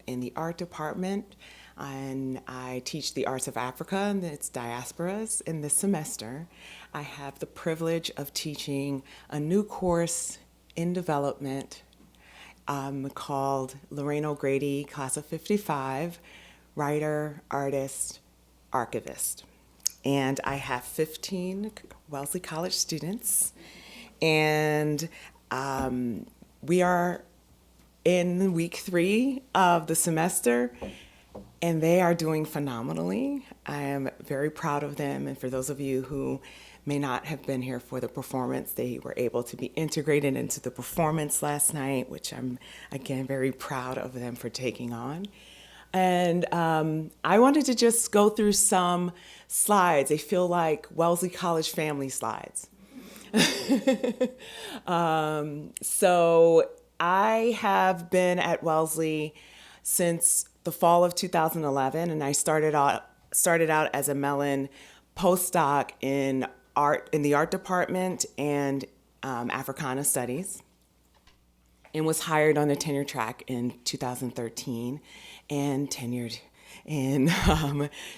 in the art department, and I teach the arts of Africa and its diasporas. In this semester, I have the privilege of teaching a new course in development called Lorraine O'Grady, Class of 55, Writer, Artist, Archivist. And I have 15 Wellesley College students, and we are in week 3 of the semester, and they are doing phenomenally. I am very proud of them, and for those of you who may not have been here for the performance, they were able to be integrated into the performance last night, which I'm, again, very proud of them for taking on. And I wanted to just go through some slides. They feel like Wellesley College family slides. So I have been at Wellesley since the fall of 2011, and I started out as a Mellon postdoc in the art department and Africana Studies, and was hired on the tenure track in 2013 and tenured in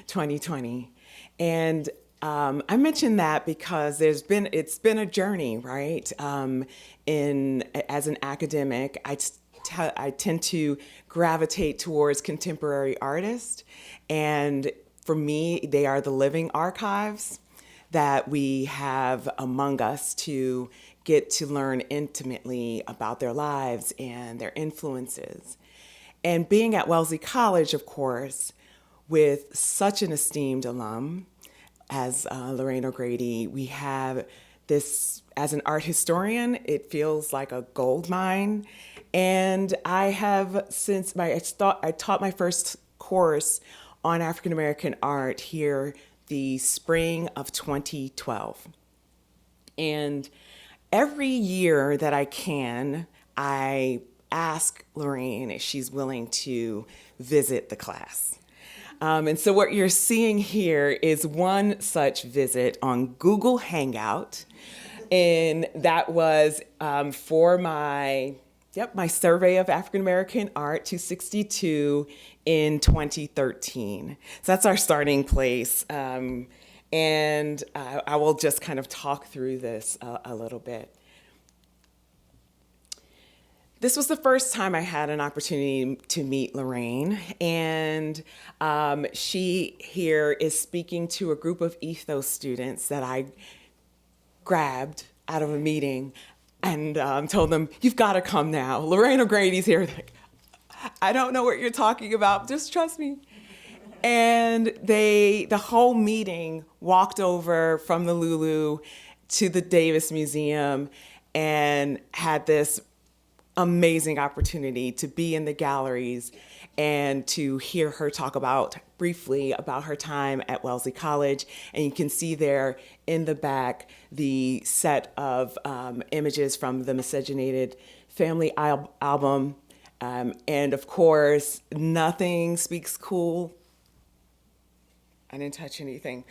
2020. And I mention that because it's been a journey, right? As an academic, I tend to gravitate towards contemporary artists, and for me, they are the living archives that we have among us to get to learn intimately about their lives and their influences. And being at Wellesley College, of course, with such an esteemed alum as Lorraine O'Grady, we have this, as an art historian, it feels like a gold mine. And I have, I taught my first course on African American art here the spring of 2012. And every year that I can, I ask Lorraine if she's willing to visit the class. And so what you're seeing here is one such visit on Google Hangout. And that was for my survey of African American art 262 in 2013. So that's our starting place. And I will just kind of talk through this a little bit. This was the first time I had an opportunity to meet Lorraine, and she here is speaking to a group of ethos students that I grabbed out of a meeting and told them, "You've got to come now. Lorraine O'Grady's here." Like, I don't know what you're talking about, just trust me. And the whole meeting walked over from the Lulu to the Davis Museum and had this amazing opportunity to be in the galleries and to hear her talk briefly about her time at Wellesley College. And you can see there in the back the set of images from the Miscegenated Family album. And of course, Nothing Speaks Cool. I didn't touch anything.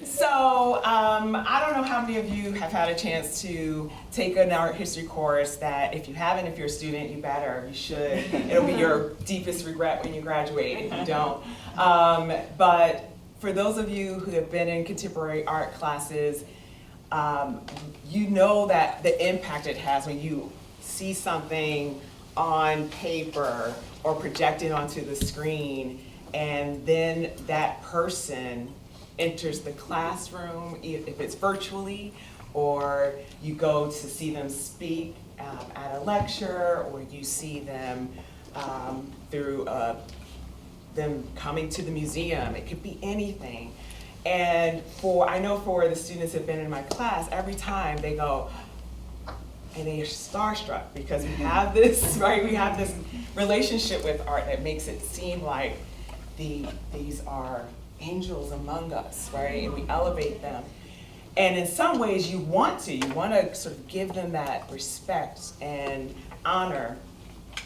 So I don't know how many of you have had a chance to take an art history course that if you haven't, if you're a student, you should. It'll be your deepest regret when you graduate if you don't. But for those of you who have been in contemporary art classes, you know that the impact it has when you see something on paper or projected onto the screen, and then that person enters the classroom, if it's virtually, or you go to see them speak at a lecture, or you see them through them coming to the museum. It could be anything. And I know for the students who have been in my class, every time they go, and they are starstruck because we have this, right? We have this relationship with art that makes it seem like these are angels among us, right? And we elevate them. And in some ways you want to sort of give them that respect and honor.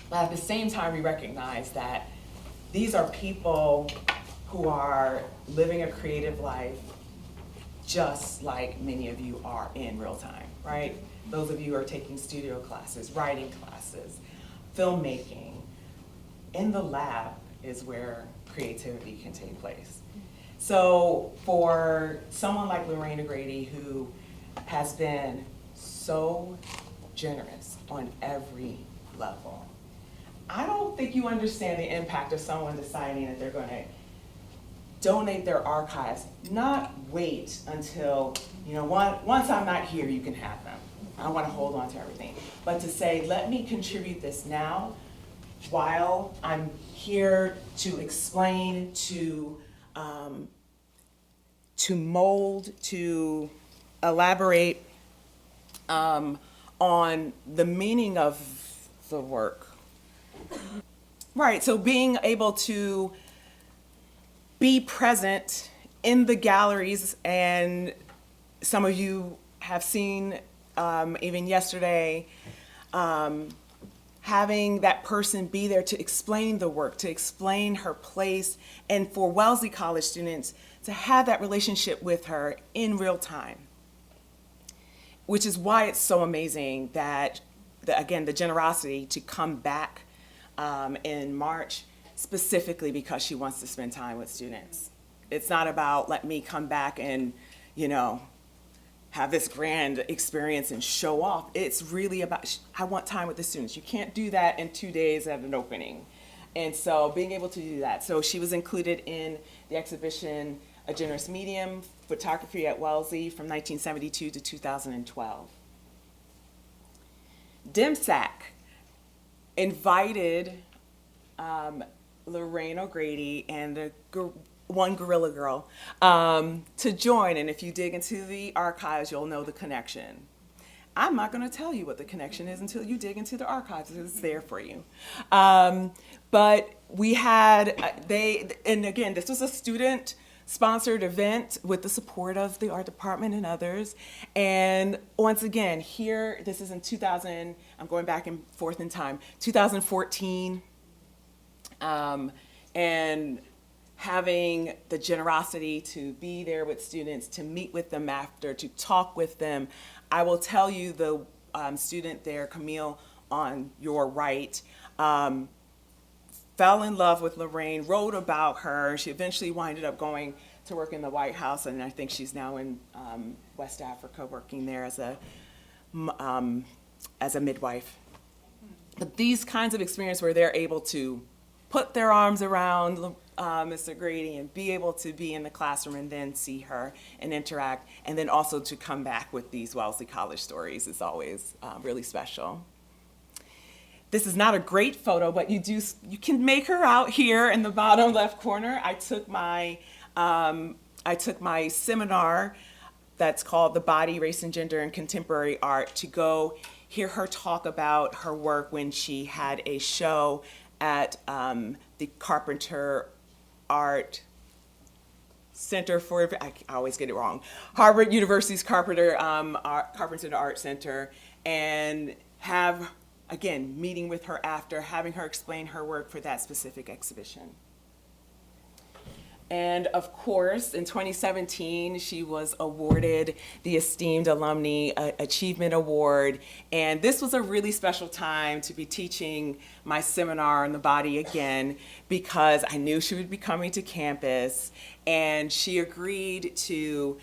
But at the same time, we recognize that these are people who are living a creative life just like many of you are in real time, right? Those of you who are taking studio classes, writing classes, filmmaking. In the lab is where creativity can take place. So for someone like Lorraine O'Grady, who has been so generous on every level, I don't think you understand the impact of someone deciding that they're going to donate their archives, not wait until, once I'm not here, you can have them. I want to hold on to everything. But to say, let me contribute this now while I'm here to explain, to mold, to elaborate on the meaning of the work. Right, so being able to be present in the galleries, and some of you have seen even yesterday, having that person be there to explain the work, to explain her place, and for Wellesley College students to have that relationship with her in real time, which is why it's so amazing that, the generosity to come back in March, specifically because she wants to spend time with students. It's not about let me come back and, have this grand experience and show off. It's really about, I want time with the students. You can't do that in 2 days at an opening. And so being able to do that. So she was included in the exhibition, A Generous Medium, Photography at Wellesley from 1972 to 2012. DMSAC invited Lorraine O'Grady and the one Gorilla Girl to join, and if you dig into the archives, you'll know the connection. I'm not going to tell you what the connection is until you dig into the archives. It's there for you. But we had, and again, this was a student-sponsored event with the support of the art department and others. And once again, here, this is in 2000, I'm going back and forth in time, 2014. and having the generosity to be there with students, to meet with them after, to talk with them. I will tell you, the student there, Camille, on your right, fell in love with Lorraine, wrote about her. She eventually winded up going to work in the White House, and I think she's now in West Africa working there as a midwife. But these kinds of experiences where they're able to put their arms around Mr. Grady and be able to be in the classroom and then see her and interact, and then also to come back with these Wellesley College stories is always really special. This is not a great photo, but you can make her out here in the bottom left corner. I took my seminar that's called The Body, Race and Gender in Contemporary Art to go hear her talk about her work when she had a show at the Carpenter Art Center for, I always get it wrong, Harvard University's Carpenter Art Center, and have, again, meeting with her after, having her explain her work for that specific exhibition. And of course, in 2017, she was awarded the Esteemed Alumni Achievement Award. And this was a really special time to be teaching my seminar on the body again, because I knew she would be coming to campus. And she agreed to,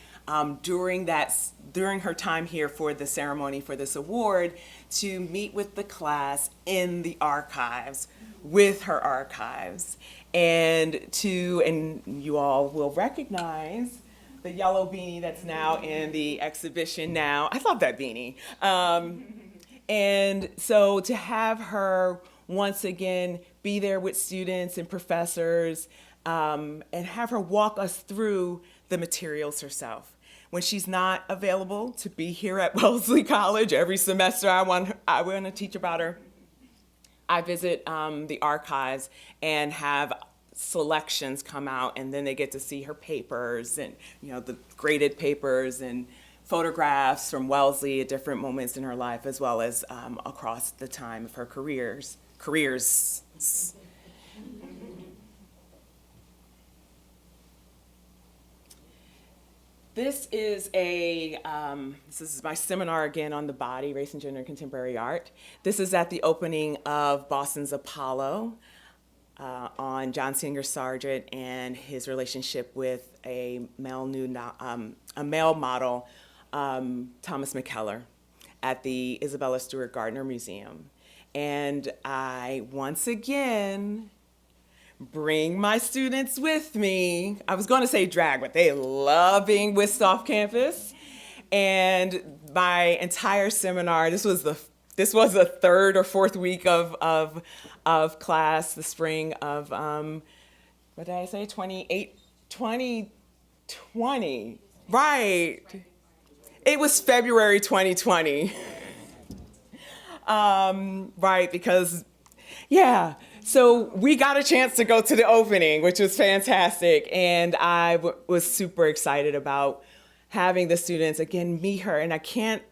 during her time here for the ceremony for this award, to meet with the class in the archives, with her archives. And you all will recognize the yellow beanie that's now in the exhibition now. I love that beanie. And so to have her once again be there with students and professors, and have her walk us through the materials herself. When she's not available to be here at Wellesley College every semester, I want to teach about her. I visit the archives and have selections come out, and then they get to see her papers and, the graded papers and photographs from Wellesley at different moments in her life, as well as across the time of her careers. This is my seminar again on the body, race and gender in contemporary art. This is at the opening of Boston's Apollo on John Singer Sargent and his relationship with a male model, Thomas McKellar, at the Isabella Stewart Gardner Museum. And I once again bring my students with me. I was going to say drag, but they love being whisked off campus. And my entire seminar, this was the third or fourth week of class, the spring of, what did I say, 2020, right. It was February 2020. Right, because, yeah. So we got a chance to go to the opening, which was fantastic. And I was super excited about having the students, again, meet her. And I can't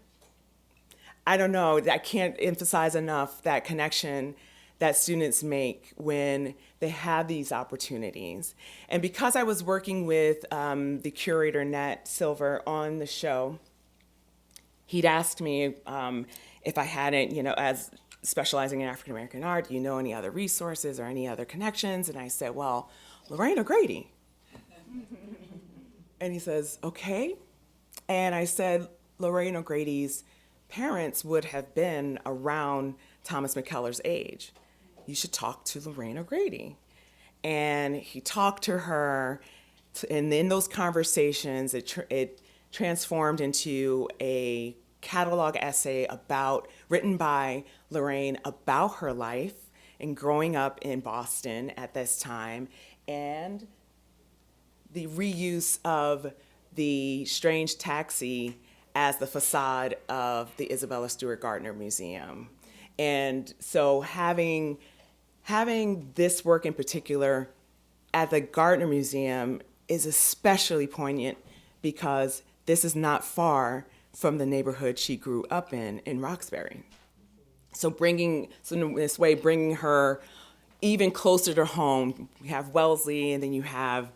emphasize enough that connection that students make when they have these opportunities. And because I was working with the curator, Nat Silver, on the show, he'd asked me if I hadn't, as specializing in African American art, do you know any other resources or any other connections? And I said, well, Lorraine O'Grady. And he says, okay. And I said, Lorraine O'Grady's parents would have been around Thomas McKellar's age. You should talk to Lorraine O'Grady. And he talked to her, and in those conversations, it transformed into a catalog essay written by Lorraine about her life and growing up in Boston at this time, and the reuse of the strange taxi as the facade of the Isabella Stewart Gardner Museum. And so having this work in particular at the Gardner Museum is especially poignant because this is not far from the neighborhood she grew up in Roxbury. So in this way, bringing her even closer to home, we have Wellesley, and then you have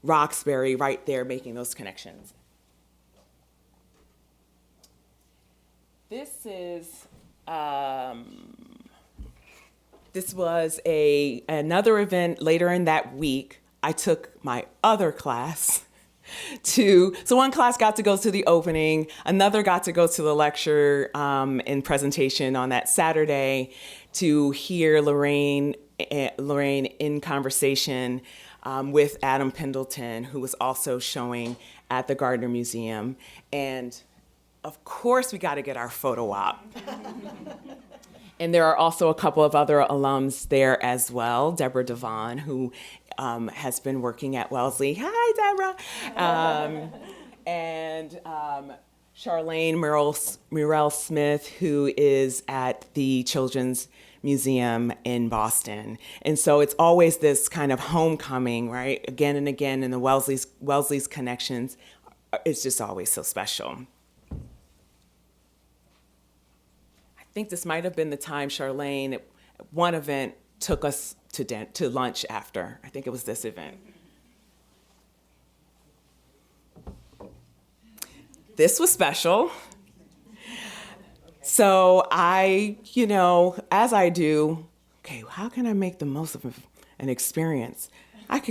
Roxbury right there making those connections. This is this was another event later in that week. I took my other class so one class got to go to the opening, another got to go to the lecture and presentation on that Saturday to hear Lorraine in conversation with Adam Pendleton, who was also showing at the Gardner Museum. And of course, we got to get our photo op. And there are also a couple of other alums there as well. Deborah Devon, who has been working at Wellesley. Hi, Deborah. And Charlene Murrell Smith, who is at the Children's Museum in Boston. And so it's always this kind of homecoming, right? Again and again, and the Wellesley's connections, it's just always so special. I think this might have been the time Charlene, at one event, took us to lunch after. I think it was this event. This was special. So I, as I do, okay, how can I make the most of an experience? I've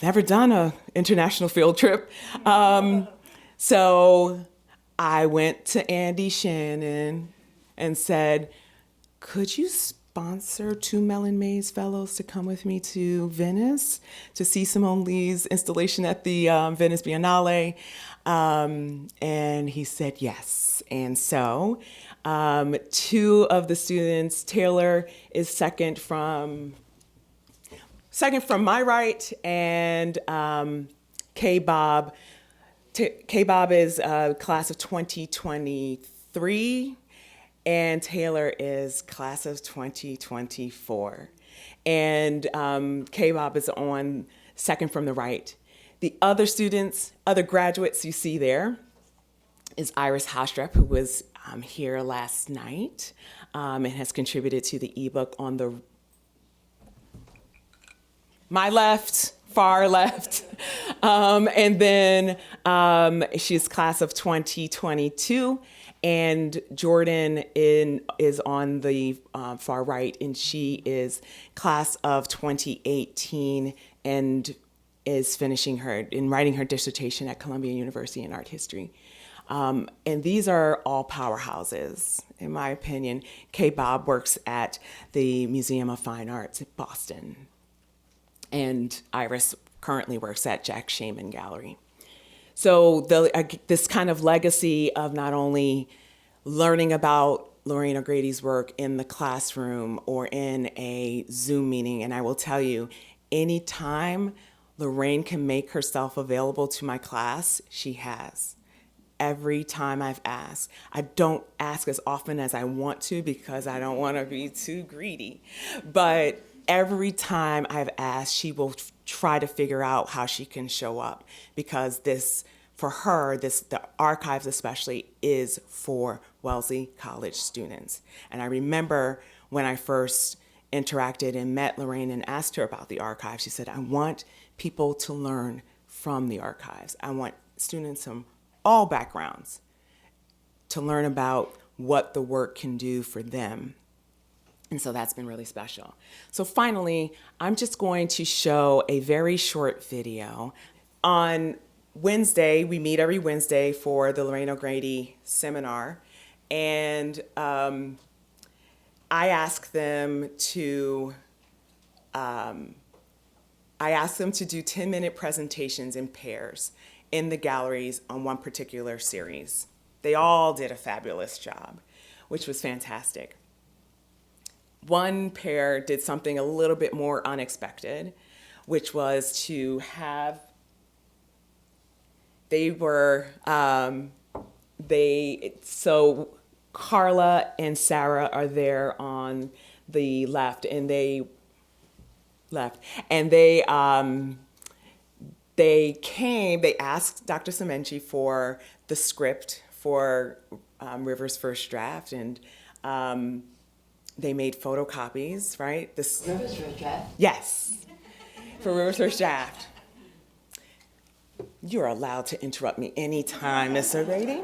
never done an international field trip. So I went to Andy Shannon and said, could you sponsor 2 Mellon Mays Fellows to come with me to Venice to see Simone Lee's installation at the Venice Biennale? And he said yes. And so 2 of the students, Taylor is second from my right, and K-Bob. K-Bob is class of 2023. And Taylor is class of 2024. And K-Bob is on second from the right. The other students, other graduates you see there is Iris Hostrep, who was here last night and has contributed to the ebook on my left, far left. And then she's class of 2022. And Jordan is on the far right, and she is class of 2018 and is writing her dissertation at Columbia University in art history. And these are all powerhouses, in my opinion. K-Bob works at the Museum of Fine Arts in Boston, and Iris currently works at Jack Shaman Gallery. So this kind of legacy of not only learning about Lorraine O'Grady's work in the classroom or in a Zoom meeting, and I will tell you, anytime Lorraine can make herself available to my class, she has. Every time I've asked. I don't ask as often as I want to because I don't want to be too greedy. But every time I've asked, she will try to figure out how she can show up, because for her, the archives especially is for Wellesley College students. And I remember when I first interacted and met Lorraine and asked her about the archives, she said, I want people to learn from the archives. I want students from all backgrounds to learn about what the work can do for them. And so that's been really special. So finally, I'm just going to show a very short video. On Wednesday, we meet every Wednesday for the Lorraine O'Grady seminar. And I ask them to do 10-minute presentations in pairs in the galleries on one particular series. They all did a fabulous job, which was fantastic. One pair did something a little bit more unexpected, which was to have, so Carla and Sarah are there on the left, and they asked Dr. Semente for the script for River's first draft, and they made photocopies, right? This
Rivers Road Draft.
Yes, for Rivers Road Draft. You're allowed to interrupt me anytime, Ms. O'Grady.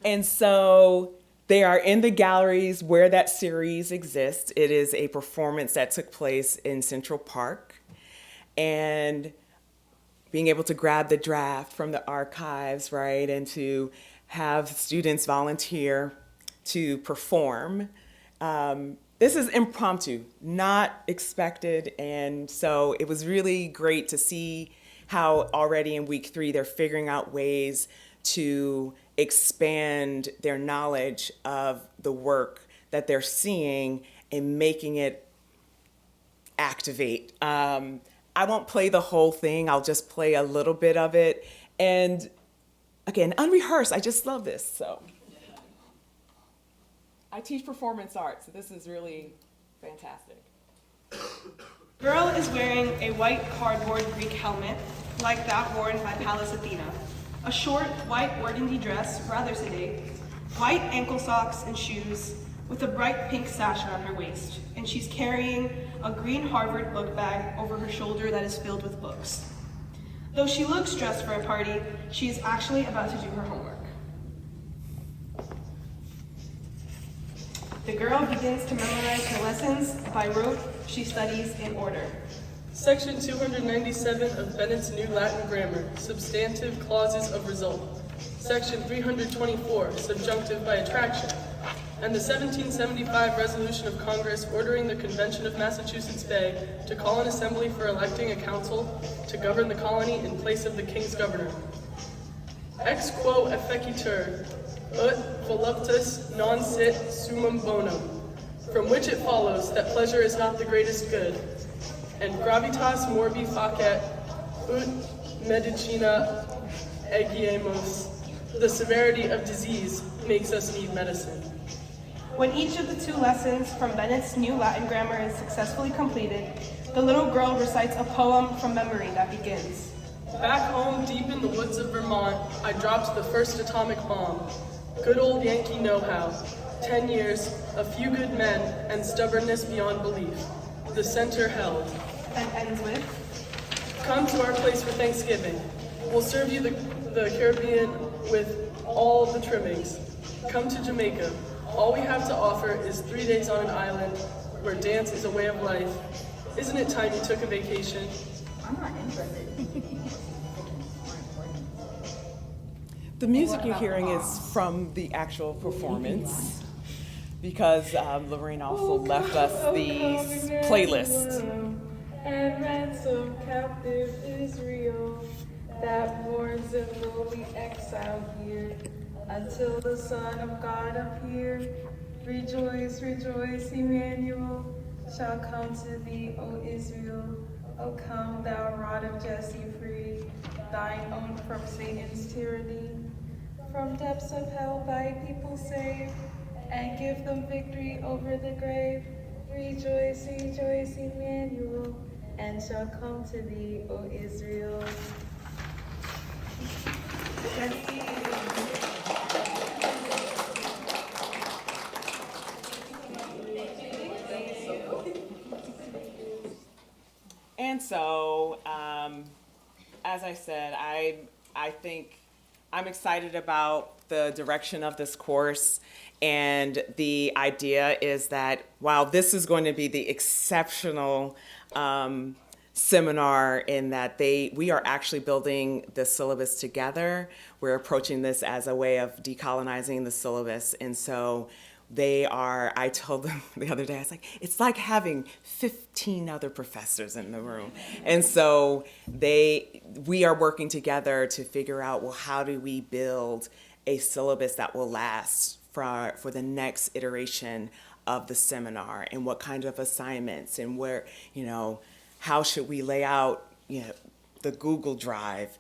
And so they are in the galleries where that series exists. It is a performance that took place in Central Park. And being able to grab the draft from the archives, right, and to have students volunteer to perform. This is impromptu, not expected, and so it was really great to see how already in week 3 they're figuring out ways to expand their knowledge of the work that they're seeing and making it activate. I won't play the whole thing, I'll just play a little bit of it. And again, unrehearsed, I just love this, so. I teach performance arts, so this is really fantastic.
Girl is wearing a white cardboard Greek helmet, like that worn by Pallas Athena. A short, white organdy dress, rather sedate, white ankle socks and shoes, with a bright pink sash around her waist, and she's carrying a green Harvard book bag over her shoulder that is filled with books. Though she looks dressed for a party, she is actually about to do her homework. The girl begins to memorize her lessons by rote. She studies in order.
Section 297 of Bennett's New Latin Grammar, substantive clauses of result. Section 324, subjunctive by attraction. And the 1775 resolution of Congress ordering the Convention of Massachusetts Bay to call an assembly for electing a council to govern the colony in place of the king's governor. Ex quo efficitur, ut voluptas non sit summum bonum, from which it follows that pleasure is not the greatest good, and gravitas morbi facet, ut medicina egiemus, the severity of disease makes us need medicine.
When each of the 2 lessons from Bennett's New Latin Grammar is successfully completed, the little girl recites a poem from memory that begins.
Back home, deep in the woods of Vermont, I dropped the first atomic bomb. Good old Yankee know-how. 10 years, a few good men, and stubbornness beyond belief. The center held.
And ends with,
Come to our place for Thanksgiving. We'll serve you the Caribbean with all the trimmings. Come to Jamaica. All we have to offer is 3 days on an island where dance is a way of life. Isn't it time you took a vacation?
I'm not interested.
The music you're hearing is from the actual performance because Lorraine also left us the playlist.
And ransom captive Israel that mourns in lowly exile here until the Son of God appear. Rejoice, rejoice, Emmanuel shall come to thee, O Israel. O come, thou rod of Jesse, free thine own from Satan's tyranny. From depths of hell thy people save, and give them victory over the grave. Rejoice, rejoice, Emmanuel, and shall come to thee, O Israel.
And so, as I said, I think I'm excited about the direction of this course, and the idea is that while this is going to be the exceptional seminar in that we are actually building the syllabus together. We're approaching this as a way of decolonizing the syllabus, and so I told them the other day, I was like, it's like having 15 other professors in the room. And so we are working together to figure out, well, how do we build a syllabus that will last for the next iteration of the seminar, and what kind of assignments, and where, how should we lay out, the Google Drive.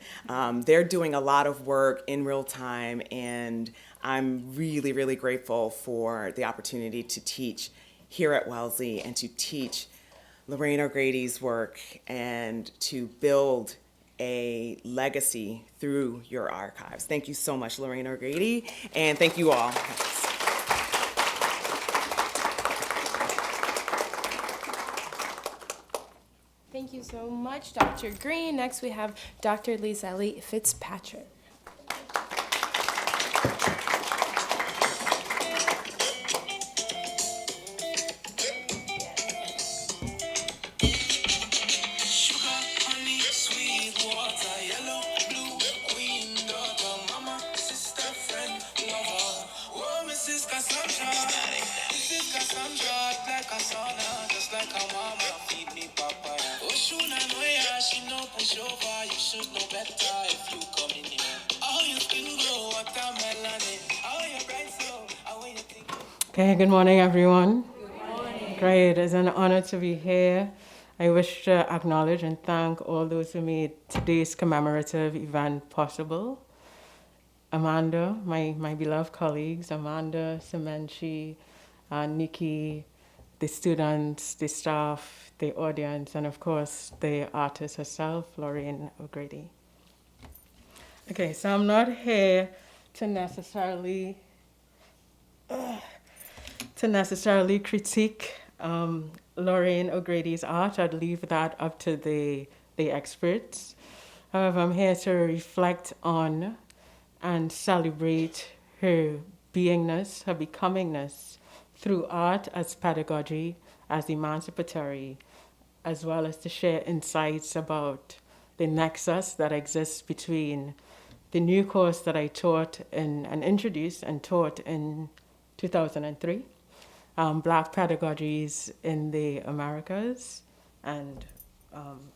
They're doing a lot of work in real time, and I'm really, really grateful for the opportunity to teach here at Wellesley and to teach Lorraine O'Grady's work and to build a legacy through your archives. Thank you so much, Lorraine O'Grady, and thank you all.
so much, Dr. Greene. Next, we have Dr. Liseli Fitzpatrick.
Okay, good morning, everyone. Good morning. Great, it's an honor to be here. I wish to acknowledge and thank all those who made today's commemorative event possible. Amanda, my beloved colleagues, Amanda, Semente, Nikki, the students, the staff, the audience, and of course, the artist herself, Lorraine O'Grady. Okay, so I'm not here to necessarily critique Lorraine O'Grady's art. I'd leave that up to the experts. However, I'm here to reflect on and celebrate her beingness, her becomingness through art as pedagogy, as emancipatory, as well as to share insights about the nexus that exists between the new course that I taught and introduced and taught in 2003, Black Pedagogies in the Americas, and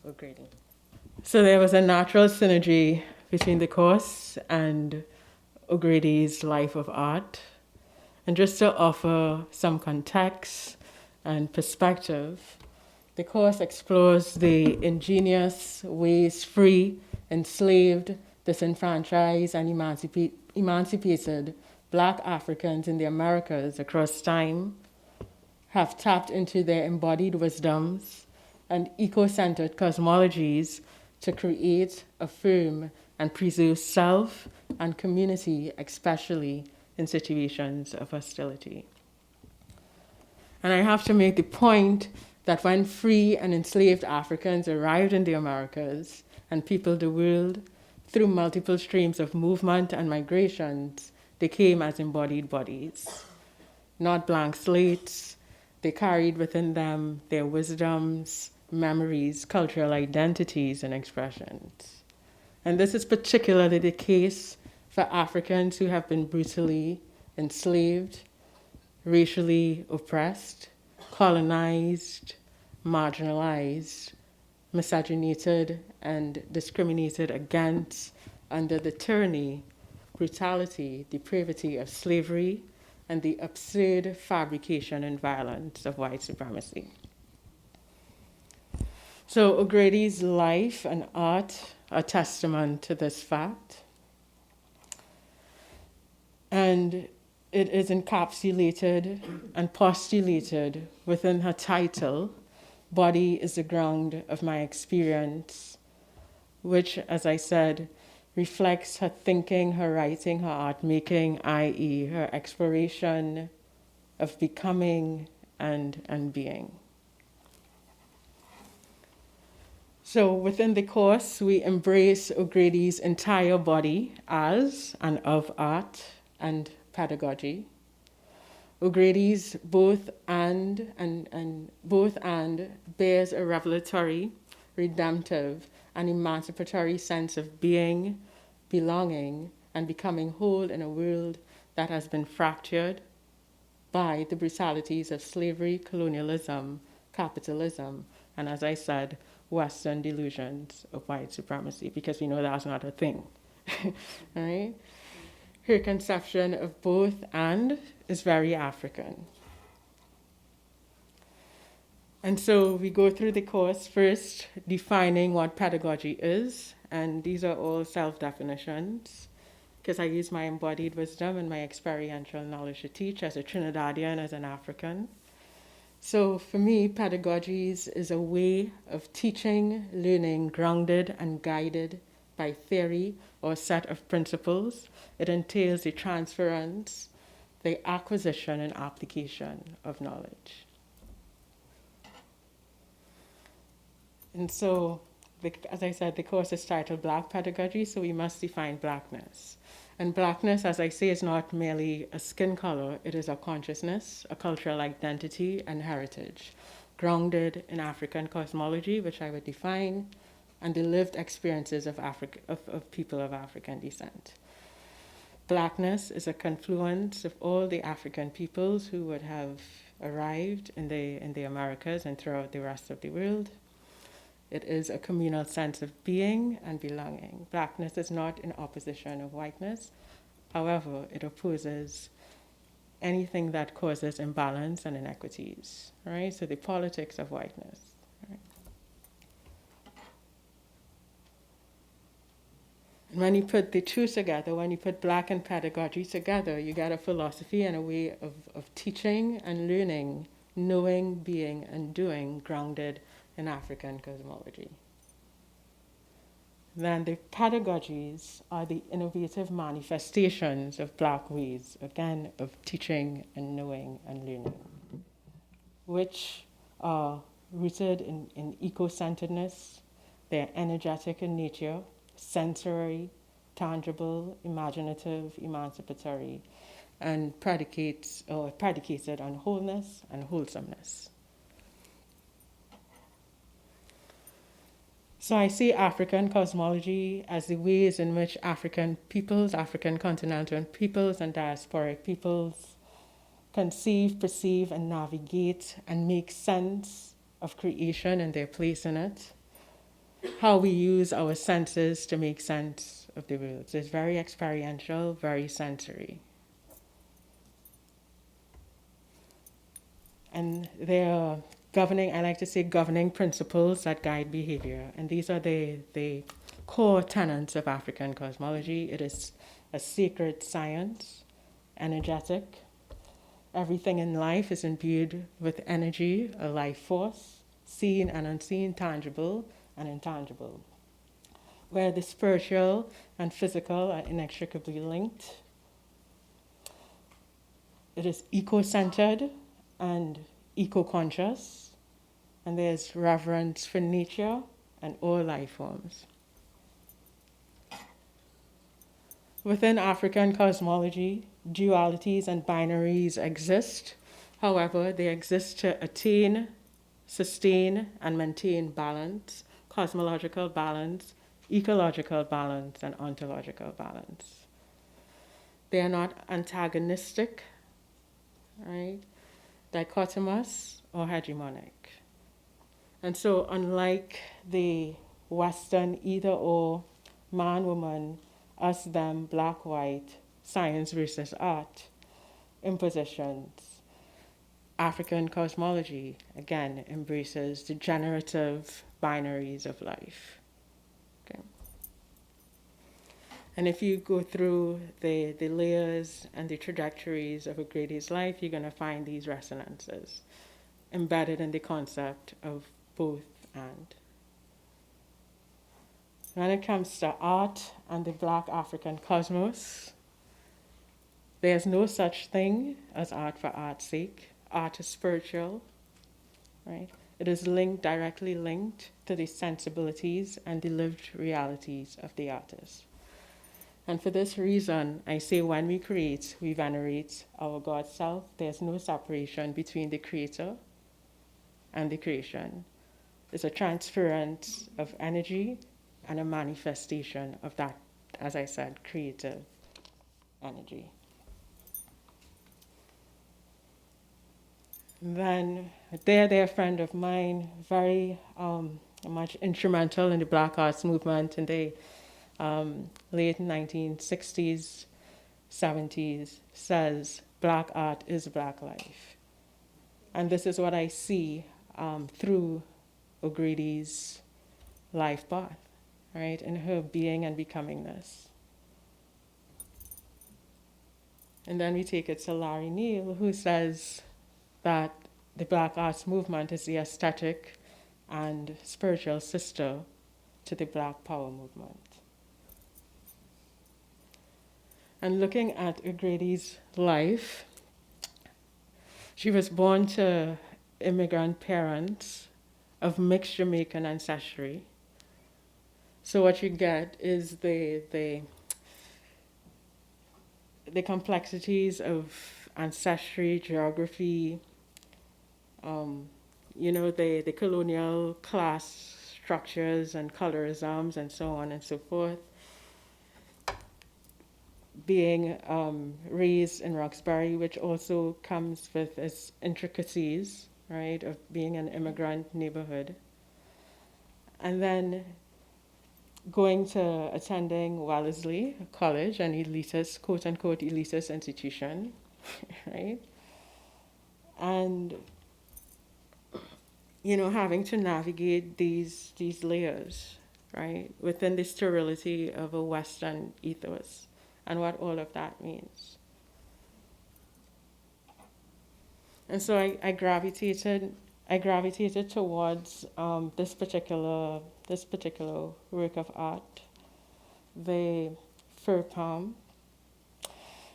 O'Grady. So there was a natural synergy between the course and O'Grady's life of art. And just to offer some context and perspective, the course explores the ingenious ways free, enslaved, disenfranchised, and emancipated Black Africans in the Americas across time have tapped into their embodied wisdoms and eco-centered cosmologies to create, affirm, and preserve self and community, especially in situations of hostility. And I have to make the point that when free and enslaved Africans arrived in the Americas and peopled the world through multiple streams of movement and migrations, they came as embodied bodies, not blank slates. They carried within them their wisdoms, memories, cultural identities, and expressions. And this is particularly the case for Africans who have been brutally enslaved, racially oppressed, colonized, marginalized, misogynated, and discriminated against under the tyranny, brutality, depravity of slavery, and the absurd fabrication and violence of white supremacy. So O'Grady's life and art are testament to this fact. And it is encapsulated and postulated within her title, Body is the Ground of My Experience, which, as I said, reflects her thinking, her writing, her art making, i.e. her exploration of becoming and being. So within the course, we embrace O'Grady's entire body as and of art and pedagogy. O'Grady's both and bears a revelatory, redemptive, and emancipatory sense of being, belonging, and becoming whole in a world that has been fractured by the brutalities of slavery, colonialism, capitalism, and, as I said, Western delusions of white supremacy, because we know that's not a thing. Right? Her conception of both and is very African. And so we go through the course first defining what pedagogy is, and these are all self-definitions, because I use my embodied wisdom and my experiential knowledge to teach as a Trinidadian, as an African. So for me, pedagogies is a way of teaching, learning, grounded and guided by theory or set of principles. It entails the transference, the acquisition and application of knowledge. And so, as I said, the course is titled Black Pedagogy, so we must define blackness. And blackness, as I say, is not merely a skin color, it is a consciousness, a cultural identity, and heritage, grounded in African cosmology, which I would define, and the lived experiences of people of African descent. Blackness is a confluence of all the African peoples who would have arrived in the Americas and throughout the rest of the world. It is a communal sense of being and belonging. Blackness is not in opposition of whiteness. However, it opposes anything that causes imbalance and inequities, right? So the politics of whiteness. Right? When you put the two together, when you put black and pedagogy together, you get a philosophy and a way of teaching and learning, knowing, being, and doing grounded in African cosmology. Then the pedagogies are the innovative manifestations of black ways, again, of teaching and knowing and learning, which are rooted in eco-centeredness, they're energetic in nature, sensory, tangible, imaginative, emancipatory, and predicated on wholeness and wholesomeness. So I see African cosmology as the ways in which African peoples, African continental peoples and diasporic peoples conceive, perceive, and navigate and make sense of creation and their place in it. How we use our senses to make sense of the world. So it's very experiential, very sensory. And there are I like to say governing principles that guide behavior. And these are the core tenets of African cosmology. It is a sacred science, energetic. Everything in life is imbued with energy, a life force, seen and unseen, tangible and intangible, where the spiritual and physical are inextricably linked. It is eco-centered and eco-conscious, and there's reverence for nature and all life forms. Within African cosmology, dualities and binaries exist. However, they exist to attain, sustain, and maintain balance, cosmological balance, ecological balance, and ontological balance. They are not antagonistic, right? Dichotomous or hegemonic. And so unlike the Western either or, man, woman, us, them, black, white, science versus art, impositions, African cosmology, again, embraces the generative binaries of life. Okay. And if you go through the layers and the trajectories of O'Grady's life, you're going to find these resonances embedded in the concept of both and. When it comes to art and the Black African cosmos, there's no such thing as art for art's sake. Art is spiritual, right? It is directly linked to the sensibilities and the lived realities of the artist. And for this reason, I say when we create, we venerate our God self. There's no separation between the creator and the creation. It's a transference of energy and a manifestation of that, as I said, creative energy. Then they're a friend of mine, very much instrumental in the Black Arts movement in the late 1960s, 70s, says Black art is Black life. And this is what I see through O'Grady's life path, right, in her being and becomingness. And then we take it to Larry Neal, who says that the Black arts movement is the aesthetic and spiritual sister to the Black power movement. And looking at O'Grady's life, she was born to immigrant parents of mixed Jamaican ancestry. So what you get is the complexities of ancestry, geography, the colonial class structures and colorisms and so on and so forth. Being raised in Roxbury, which also comes with its intricacies, right, of being an immigrant neighborhood. And then attending Wellesley College, an elitist, quote unquote, elitist institution, right? And, having to navigate these layers, right, within the sterility of a Western ethos and what all of that means. And so I gravitated towards this particular work of art, the fir palm,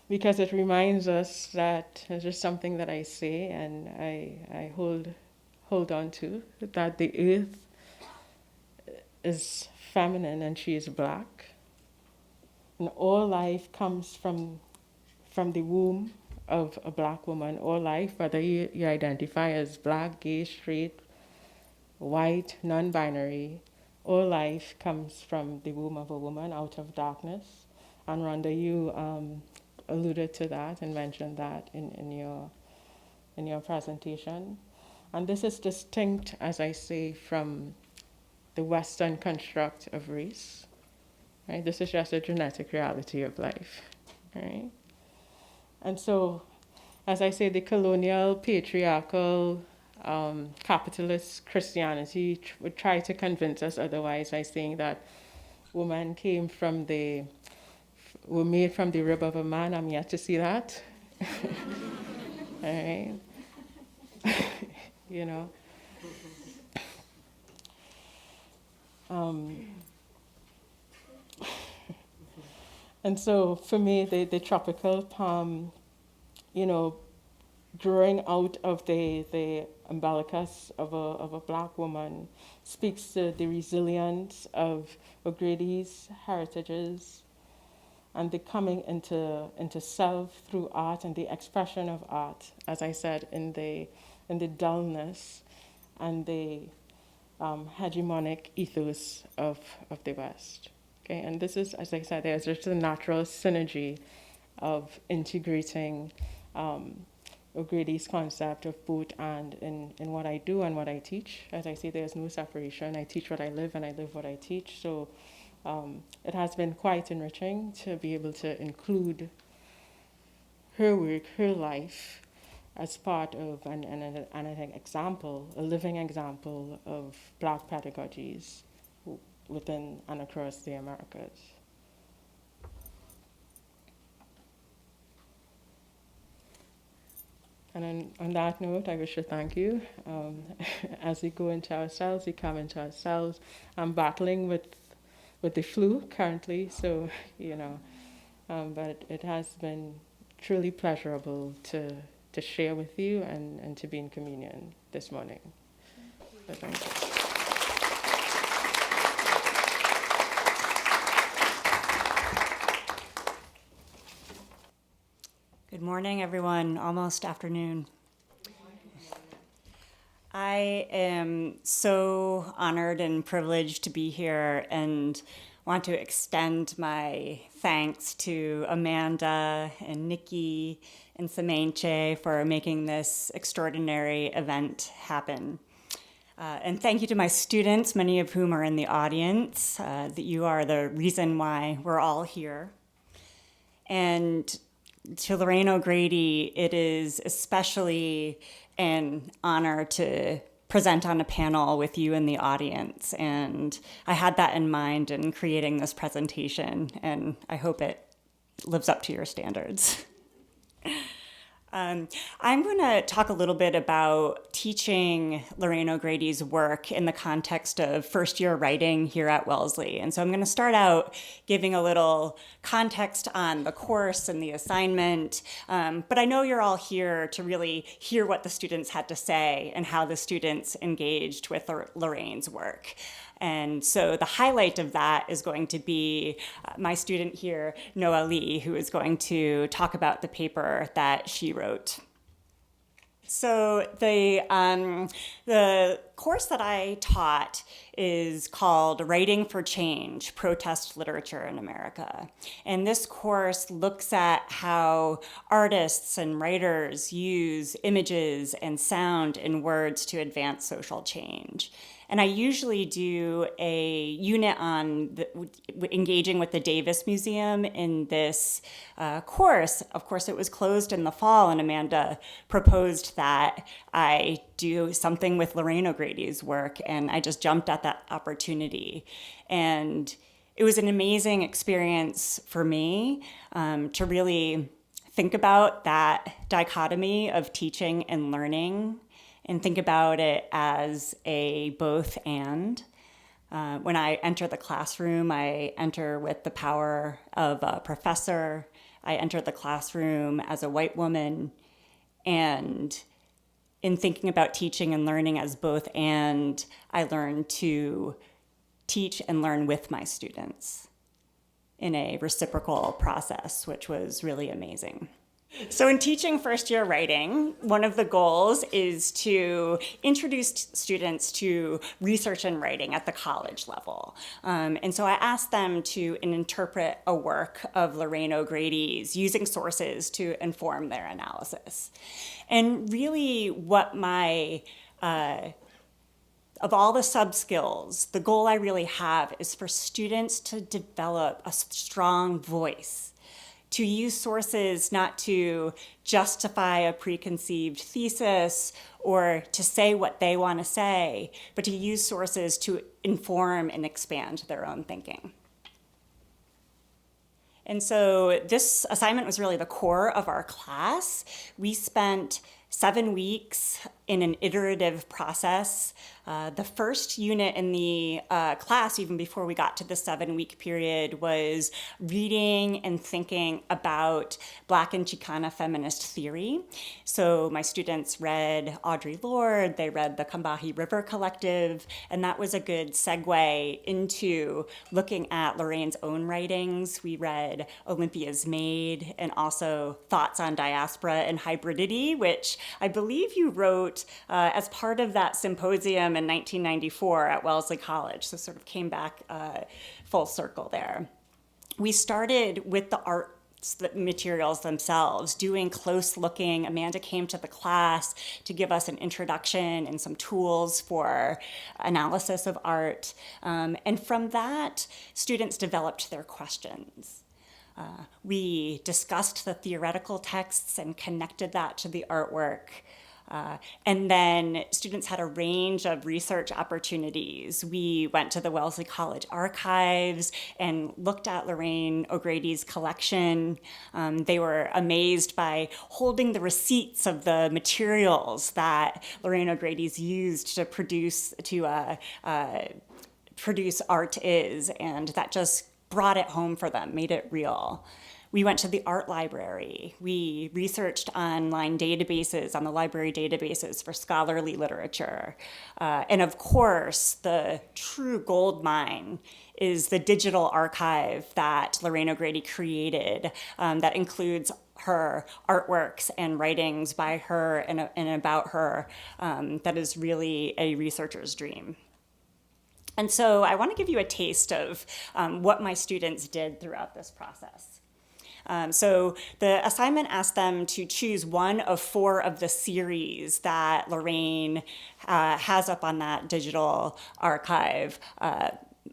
because it reminds us that it's just something that I say and I hold on to, that the earth is feminine and she is black, and all life comes from the womb of a black woman. All life, whether you identify as black, gay, straight, white, non-binary, all life comes from the womb of a woman out of darkness. And Rhonda, you alluded to that and mentioned that in your presentation. And this is distinct, as I say, from the Western construct of race. Right? This is just a genetic reality of life. Right? And so, as I say, the colonial, patriarchal, capitalist Christianity would try to convince us otherwise by saying that women were made from the rib of a man. I'm yet to see that. All right. And so for me, the tropical palm, drawing out of the umbilicus of a black woman speaks to the resilience of O'Grady's heritages and the coming into self through art and the expression of art, as I said, in the dullness and the hegemonic ethos of the West. Okay, and this is, as I said, there's just a natural synergy of integrating O'Grady's concept of both and in what I do and what I teach. As I say, there's no separation. I teach what I live and I live what I teach. So it has been quite enriching to be able to include her work, her life, as part of an example, a living example of Black pedagogies within and across the Americas. And on that note, I wish to thank you. As we go into ourselves, we come into ourselves. I'm battling with the flu currently, so, but it has been truly pleasurable to share with you and to be in communion this morning. So thank you.
Good morning, everyone. Almost afternoon. I am so honored and privileged to be here and want to extend my thanks to Amanda and Nikki and Semente for making this extraordinary event happen. And thank you to my students, many of whom are in the audience, that you are the reason why we're all here. And to Lorraine O'Grady, it is especially an honor to present on a panel with you in the audience. And I had that in mind in creating this presentation, and I hope it lives up to your standards. I'm going to talk a little bit about teaching Lorraine O'Grady's work in the context of first-year writing here at Wellesley. And so I'm going to start out giving a little context on the course and the assignment, but I know you're all here to really hear what the students had to say and how the students engaged with Lorraine's work. And so the highlight of that is going to be my student here, Noely, who is going to talk about the paper that she wrote. So the course that I taught is called Writing for Change, Protest Literature in America. And this course looks at how artists and writers use images and sound and words to advance social change. And I usually do a unit on engaging with the Davis Museum in this course. Of course, it was closed in the fall, and Amanda proposed that I do something with Lorraine O'Grady's work, and I just jumped at that opportunity. And it was an amazing experience for me to really think about that dichotomy of teaching and learning, and think about it as a both and. When I enter the classroom, I enter with the power of a professor. I enter the classroom as a white woman. And in thinking about teaching and learning as both and, I learned to teach and learn with my students in a reciprocal process, which was really amazing. So in teaching first-year writing, one of the goals is to introduce students to research and writing at the college level. And so I asked them to interpret a work of Lorraine O'Grady's using sources to inform their analysis. And really what of all the sub-skills, the goal I really have is for students to develop a strong voice, to use sources not to justify a preconceived thesis or to say what they want to say, but to use sources to inform and expand their own thinking. And so this assignment was really the core of our class. We spent 7 weeks in an iterative process. The first unit in the class, even before we got to the 7-week period, was reading and thinking about Black and Chicana feminist theory. So my students read Audre Lorde, they read the Combahee River Collective, and that was a good segue into looking at Lorraine's own writings. We read Olympia's Maid and also Thoughts on Diaspora and Hybridity, which I believe you wrote as part of that symposium in 1994 at Wellesley College, so sort of came back full circle there. We started with the the materials themselves, doing close looking. Amanda came to the class to give us an introduction and some tools for analysis of art. And from that, students developed their questions. We discussed the theoretical texts and connected that to the artwork. And then students had a range of research opportunities. We went to the Wellesley College archives and looked at Lorraine O'Grady's collection. They were amazed by holding the receipts of the materials that Lorraine O'Grady's used to produce art is, and that just brought it home for them, made it real. We went to the art library. We researched online databases, on the library databases for scholarly literature. And of course, the true gold mine is the digital archive that Lorraine O'Grady created that includes her artworks and writings by her and about her that is really a researcher's dream. And so I want to give you a taste of what my students did throughout this process. So the assignment asked them to choose one of 4 of the series that Lorraine has up on that digital archive.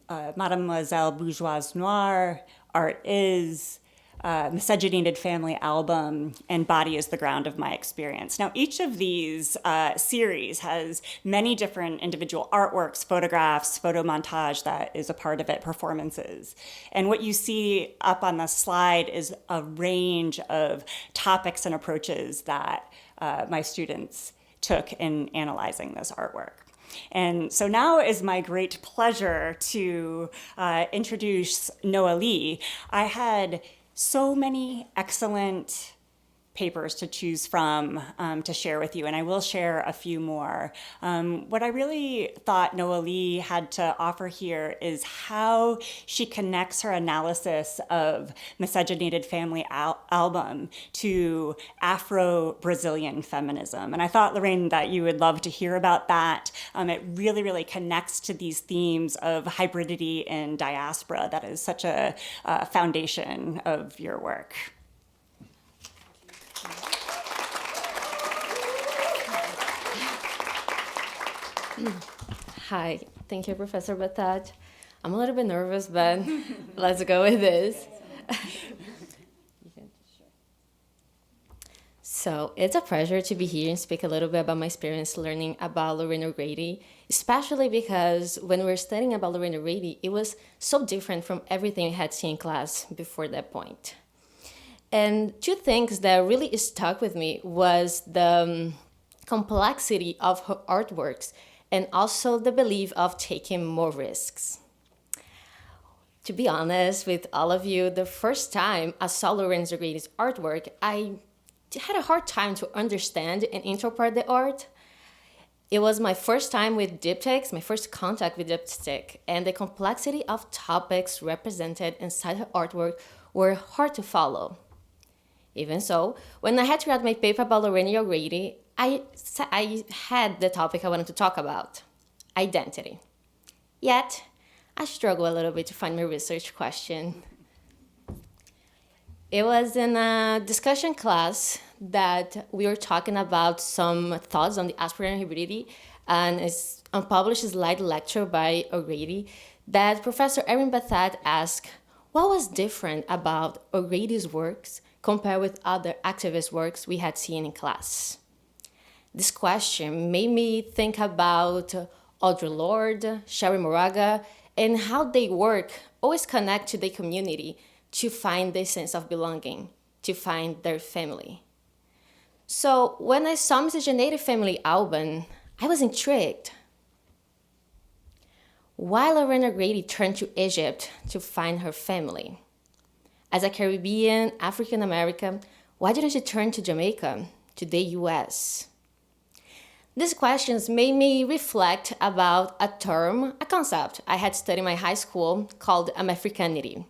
Mademoiselle Bourgeoise Noire, Art Is, Miscegenated Family album, and Body is the Ground of My Experience. Now, each of these series has many different individual artworks, photographs, photo montage that is a part of it, performances. And what you see up on the slide is a range of topics and approaches that my students took in analyzing this artwork. And so now is my great pleasure to introduce Noely. I had so many excellent papers to choose from to share with you, and I will share a few more. What I really thought Noely had to offer here is how she connects her analysis of Miscegenated Family album to Afro-Brazilian feminism. And I thought, Lorraine, that you would love to hear about that. It really, really connects to these themes of hybridity and diaspora that is such a foundation of your work.
Hi, thank you, Professor Battat. I'm a little bit nervous, but let's go with this. So it's a pleasure to be here and speak a little bit about my experience learning about Lorraine O'Grady, especially because when we were studying about Lorraine O'Grady, it was so different from everything I had seen in class before that point. And two things that really stuck with me was the complexity of her artworks and also the belief of taking more risks. To be honest with all of you, the first time I saw Lorraine O'Grady's artwork, I had a hard time to understand and interpret the art. It was my first time with diptychs, my first contact with diptych, and the complexity of topics represented inside her artwork were hard to follow. Even so, when I had to write my paper about Lorraine O'Grady, I had the topic I wanted to talk about, identity. Yet, I struggle a little bit to find my research question. It was in a discussion class that we were talking about some thoughts on the African hybridity, and it's a unpublished slide lecture by O'Grady that Professor Erin Battat asked, what was different about O'Grady's works compared with other activist works we had seen in class? This question made me think about Audre Lorde, Sherry Moraga, and how they work always connect to the community to find this sense of belonging, to find their family. So when I saw Miscegenated Family album, I was intrigued. Why Lorraine O'Grady turned to Egypt to find her family? As a Caribbean, African American, why didn't she turn to Jamaica, to the US? These questions made me reflect about a concept I had studied in my high school called Africanity.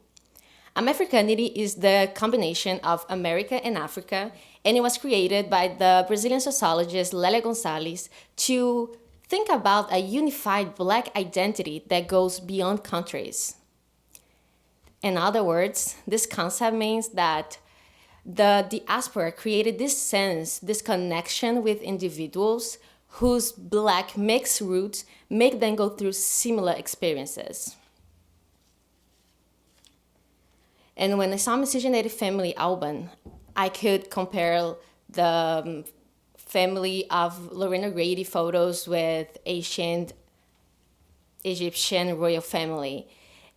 Africanity is the combination of America and Africa, and it was created by the Brazilian sociologist Lélia Gonçalves to think about a unified Black identity that goes beyond countries. In other words, this concept means that the diaspora created this sense, this connection with individuals whose Black mixed roots make them go through similar experiences. And when I saw Miscegenated Family album, I could compare the family of Lorraine O'Grady photos with ancient Egyptian royal family.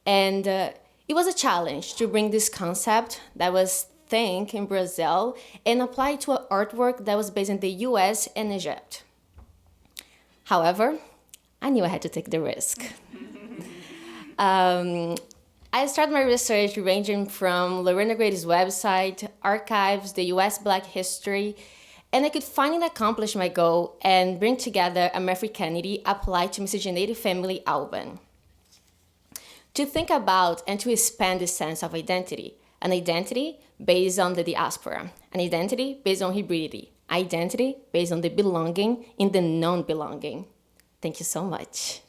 And it was a challenge to bring this concept that was think in Brazil and apply it to an artwork that was based in the US and Egypt. However, I knew I had to take the risk. I started my research ranging from Lorraine O'Grady's website, archives, the US Black history, and I could finally accomplish my goal and bring together Africanity applied to Miscegenated Family album. To think about and to expand the sense of identity, an identity based on the diaspora, an identity based on hybridity, identity based on the belonging in the non-belonging. Thank you so much.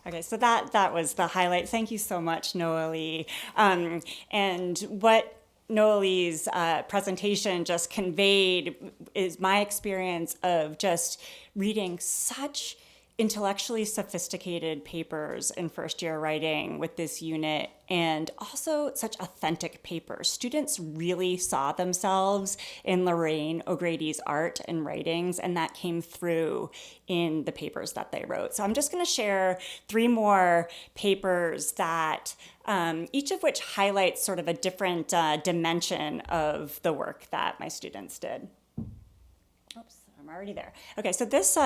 Okay, so that was the highlight. Thank you so much, Noely. And what Noely's presentation just conveyed is my experience of just reading such intellectually sophisticated papers in first year writing with this unit, and also such authentic papers. Students really saw themselves in Lorraine O'Grady's art and writings, and that came through in the papers that they wrote. So I'm just going to share 3 more papers that each of which highlights sort of a different dimension of the work that my students did. Oops, I'm already there. Okay, so this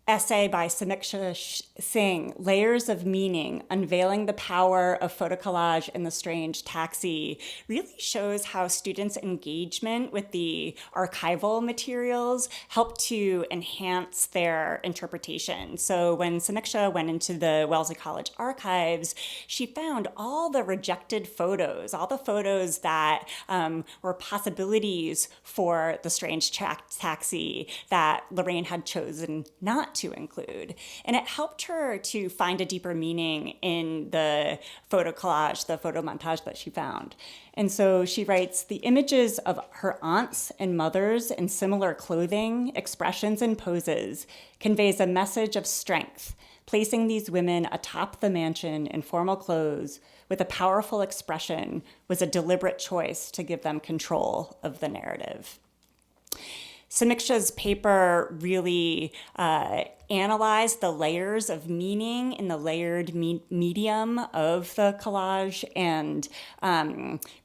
essay by Samiksha Singh, Layers of Meaning, Unveiling the Power of Photocollage in the Strange Taxi, really shows how students' engagement with the archival materials helped to enhance their interpretation. So when Samiksha went into the Wellesley College archives, she found all the rejected photos, all the photos that were possibilities for the Strange Taxi that Lorraine had chosen not to include. And it helped her to find a deeper meaning in the photo collage, the photo montage that she found. And so she writes, the images of her aunts and mothers in similar clothing, expressions, and poses conveys a message of strength, placing these women atop the mansion in formal clothes with a powerful expression was a deliberate choice to give them control of the narrative. Samiksha's paper really analyzed the layers of meaning in the layered medium of the collage, and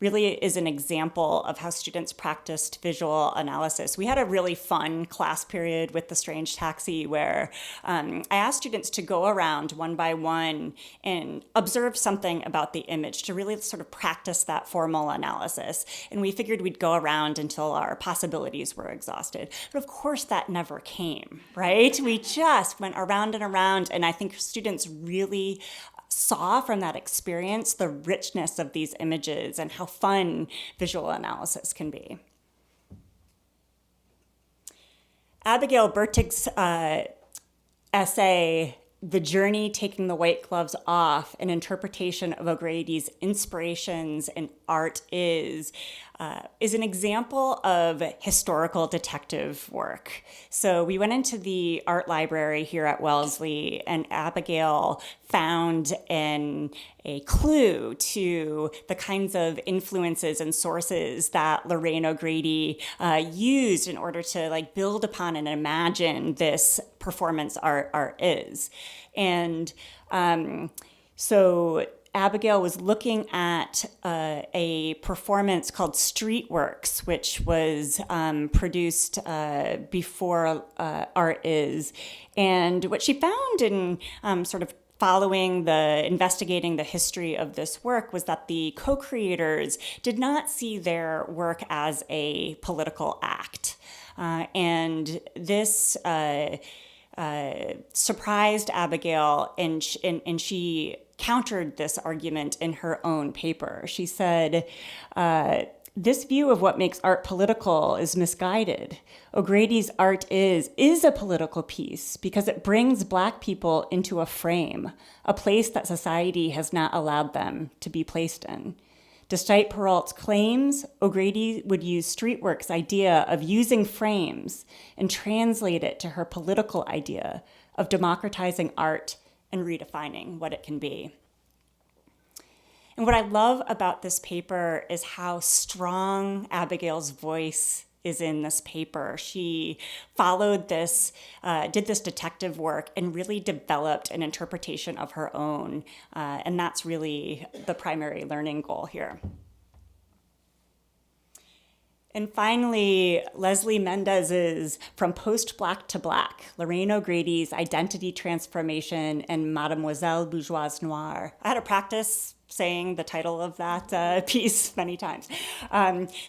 really is an example of how students practiced visual analysis. We had a really fun class period with the Strange Taxi where I asked students to go around one by one and observe something about the image to really sort of practice that formal analysis. And we figured we'd go around until our possibilities were exhausted. But of course that never came, right? We just went around and around, and I think students really saw from that experience the richness of these images and how fun visual analysis can be. Abigail Bertig's essay, The Journey Taking the White Gloves Off, an interpretation of O'Grady's inspirations in art is an example of historical detective work. So we went into the art library here at Wellesley, and Abigail found a clue to the kinds of influences and sources that Lorraine O'Grady used in order to build upon and imagine this performance art is. And so Abigail was looking at a performance called Streetworks, which was produced before Art Is. And what she found in sort of investigating the history of this work was that the co-creators did not see their work as a political act. And this surprised Abigail, and she countered this argument in her own paper. She said, this view of what makes art political is misguided. O'Grady's art is a political piece because it brings Black people into a frame, a place that society has not allowed them to be placed in. Despite Perrault's claims, O'Grady would use Streetworks' idea of using frames and translate it to her political idea of democratizing art and redefining what it can be. And what I love about this paper is how strong Abigail's voice is in this paper. She followed this, did this detective work, and really developed an interpretation of her own. And that's really the primary learning goal here. And finally, Leslie Mendez's From Post-Black to Black, Lorraine O'Grady's Identity Transformation and Mademoiselle Bourgeoise Noire. I had to practice saying the title of that piece many times.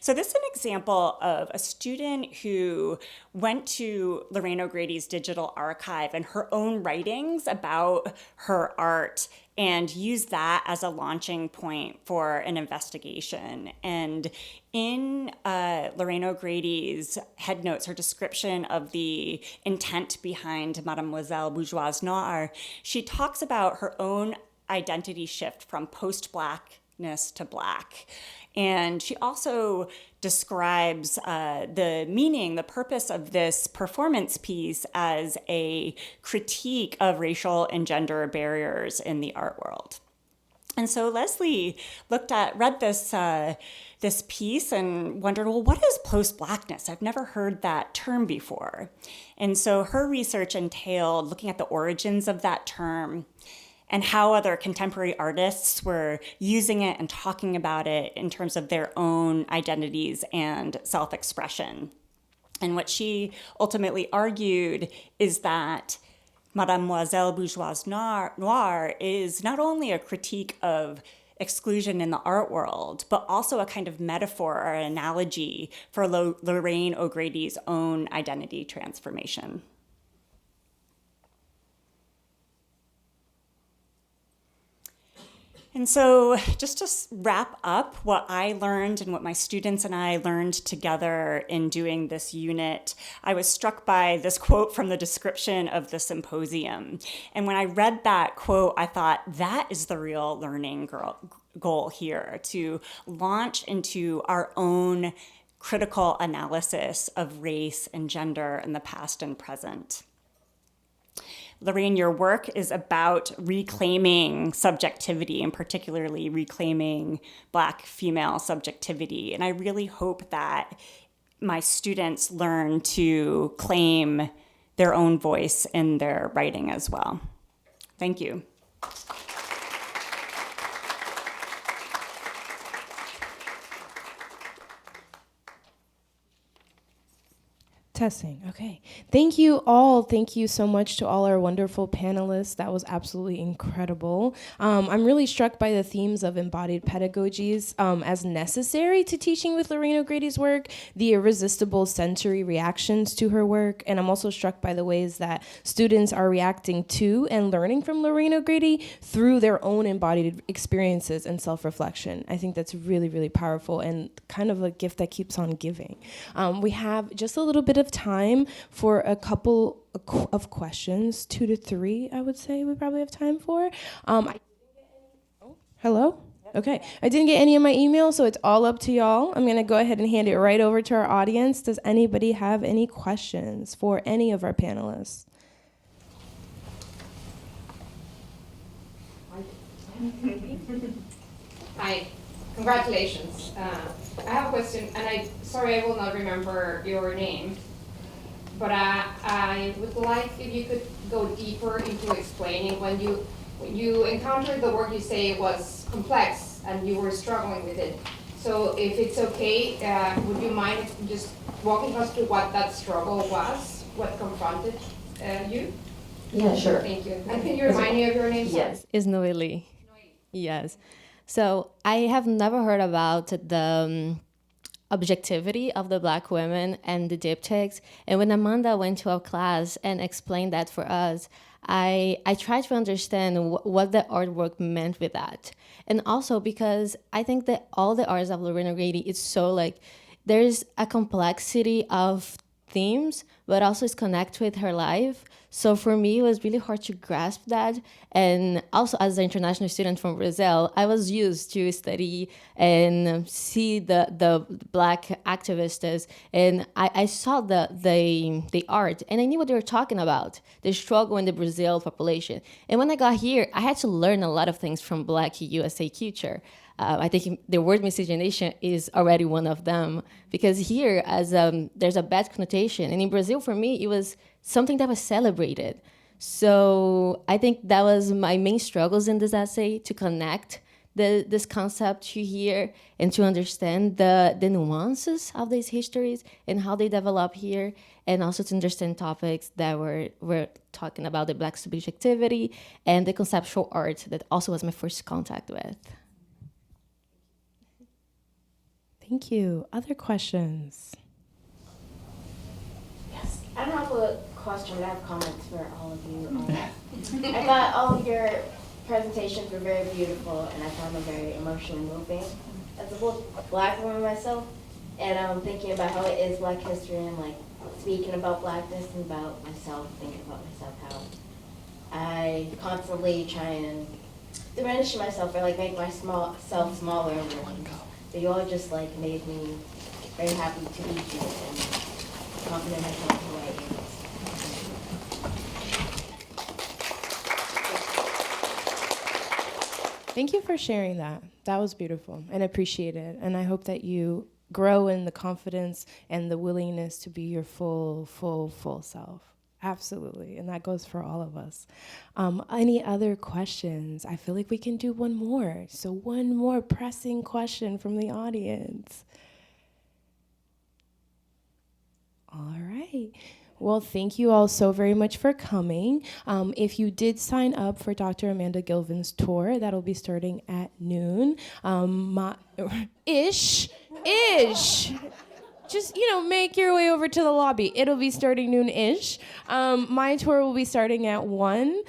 So this is an example of a student who went to Lorraine O'Grady's digital archive and her own writings about her art and used that as a launching point for an investigation. And in Lorraine O'Grady's headnotes, her description of the intent behind Mademoiselle Bourgeoise Noire, she talks about her own identity shift from post-Black blackness to black. And she also describes the meaning, the purpose of this performance piece as a critique of racial and gender barriers in the art world. And so Leslie read this piece and wondered, well, what is post-blackness? I've never heard that term before. And so her research entailed looking at the origins of that term and how other contemporary artists were using it and talking about it in terms of their own identities and self-expression. And what she ultimately argued is that Mademoiselle Bourgeoise Noire is not only a critique of exclusion in the art world, but also a kind of metaphor or analogy for Lorraine O'Grady's own identity transformation. And so just to wrap up what I learned and what my students and I learned together in doing this unit, I was struck by this quote from the description of the symposium. And when I read that quote, I thought that is the real learning goal here, to launch into our own critical analysis of race and gender in the past and present. Lorraine, your work is about reclaiming subjectivity, and particularly reclaiming Black female subjectivity. And I really hope that my students learn to claim their own voice in their writing as well. Thank you.
Testing. Okay. Thank you all. Thank you so much to all our wonderful panelists. That was absolutely incredible. I'm really struck by the themes of embodied pedagogies as necessary to teaching with Lorraine O'Grady's work, the irresistible sensory reactions to her work, and I'm also struck by the ways that students are reacting to and learning from Lorraine O'Grady through their own embodied experiences and self-reflection. I think that's really, really powerful and kind of a gift that keeps on giving. We have just a little bit of time for a couple of questions, 2 to 3, I would say we probably have time for. Hello? Okay, I didn't get any of my emails, so it's all up to y'all. I'm gonna go ahead and hand it right over to our audience. Does anybody have any questions for any of our panelists?
Hi, congratulations. I have a question, and sorry I will not remember your name, but I would like if you could go deeper into explaining when you encountered the work you say was complex and you were struggling with it. So if it's okay, would you mind just walking us through what that struggle was, what confronted you?
Yeah, sure.
Thank you. And can you remind me of your name?
Yes, it's Noely. Yes. So I have never heard about the objectivity of the Black women and the diptychs. And when Amanda went to our class and explained that for us, I tried to understand what the artwork meant with that. And also because I think that all the arts of Lorraine O'Grady, it's so like, there's a complexity of themes, but also it's connected with her life. So for me, it was really hard to grasp that. And also as an international student from Brazil, I was used to study and see the Black activists. And I saw the art, and I knew what they were talking about, the struggle in the Brazil population. And when I got here, I had to learn a lot of things from Black USA culture. I think the word miscegenation is already one of them, because here there's a bad connotation. And in Brazil, for me, it was something that was celebrated. So I think that was my main struggles in this essay, to connect this concept to here and to understand the nuances of these histories and how they develop here, and also to understand topics that we're talking about, the Black subjectivity and the conceptual art that also was my first contact with.
Thank you. Other questions?
Yes. I don't have a question, but I have comments for all of you. I thought all of your presentations were very beautiful, and I found them very emotionally moving. As a Black woman myself, and I'm thinking about how it is Black history, and like speaking about Blackness and about myself, thinking about myself, how I constantly try and diminish myself or like make myself smaller. But you all just like made me very happy to be here and confident myself in who I am.
Thank you for sharing that. That was beautiful and appreciated. And I hope that you grow in the confidence and the willingness to be your full self. Absolutely. And that goes for all of us. Any other questions? I feel like we can do one more. So one more pressing question from the audience. All right. Well, thank you all so very much for coming. If you did sign up for Dr. Amanda Gilvin's tour, that'll be starting at noon. Ish. Just, make your way over to the lobby. It'll be starting noon-ish. My tour will be starting at 1.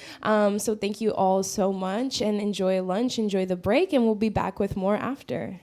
So thank you all so much, and enjoy lunch, enjoy the break, and we'll be back with more after.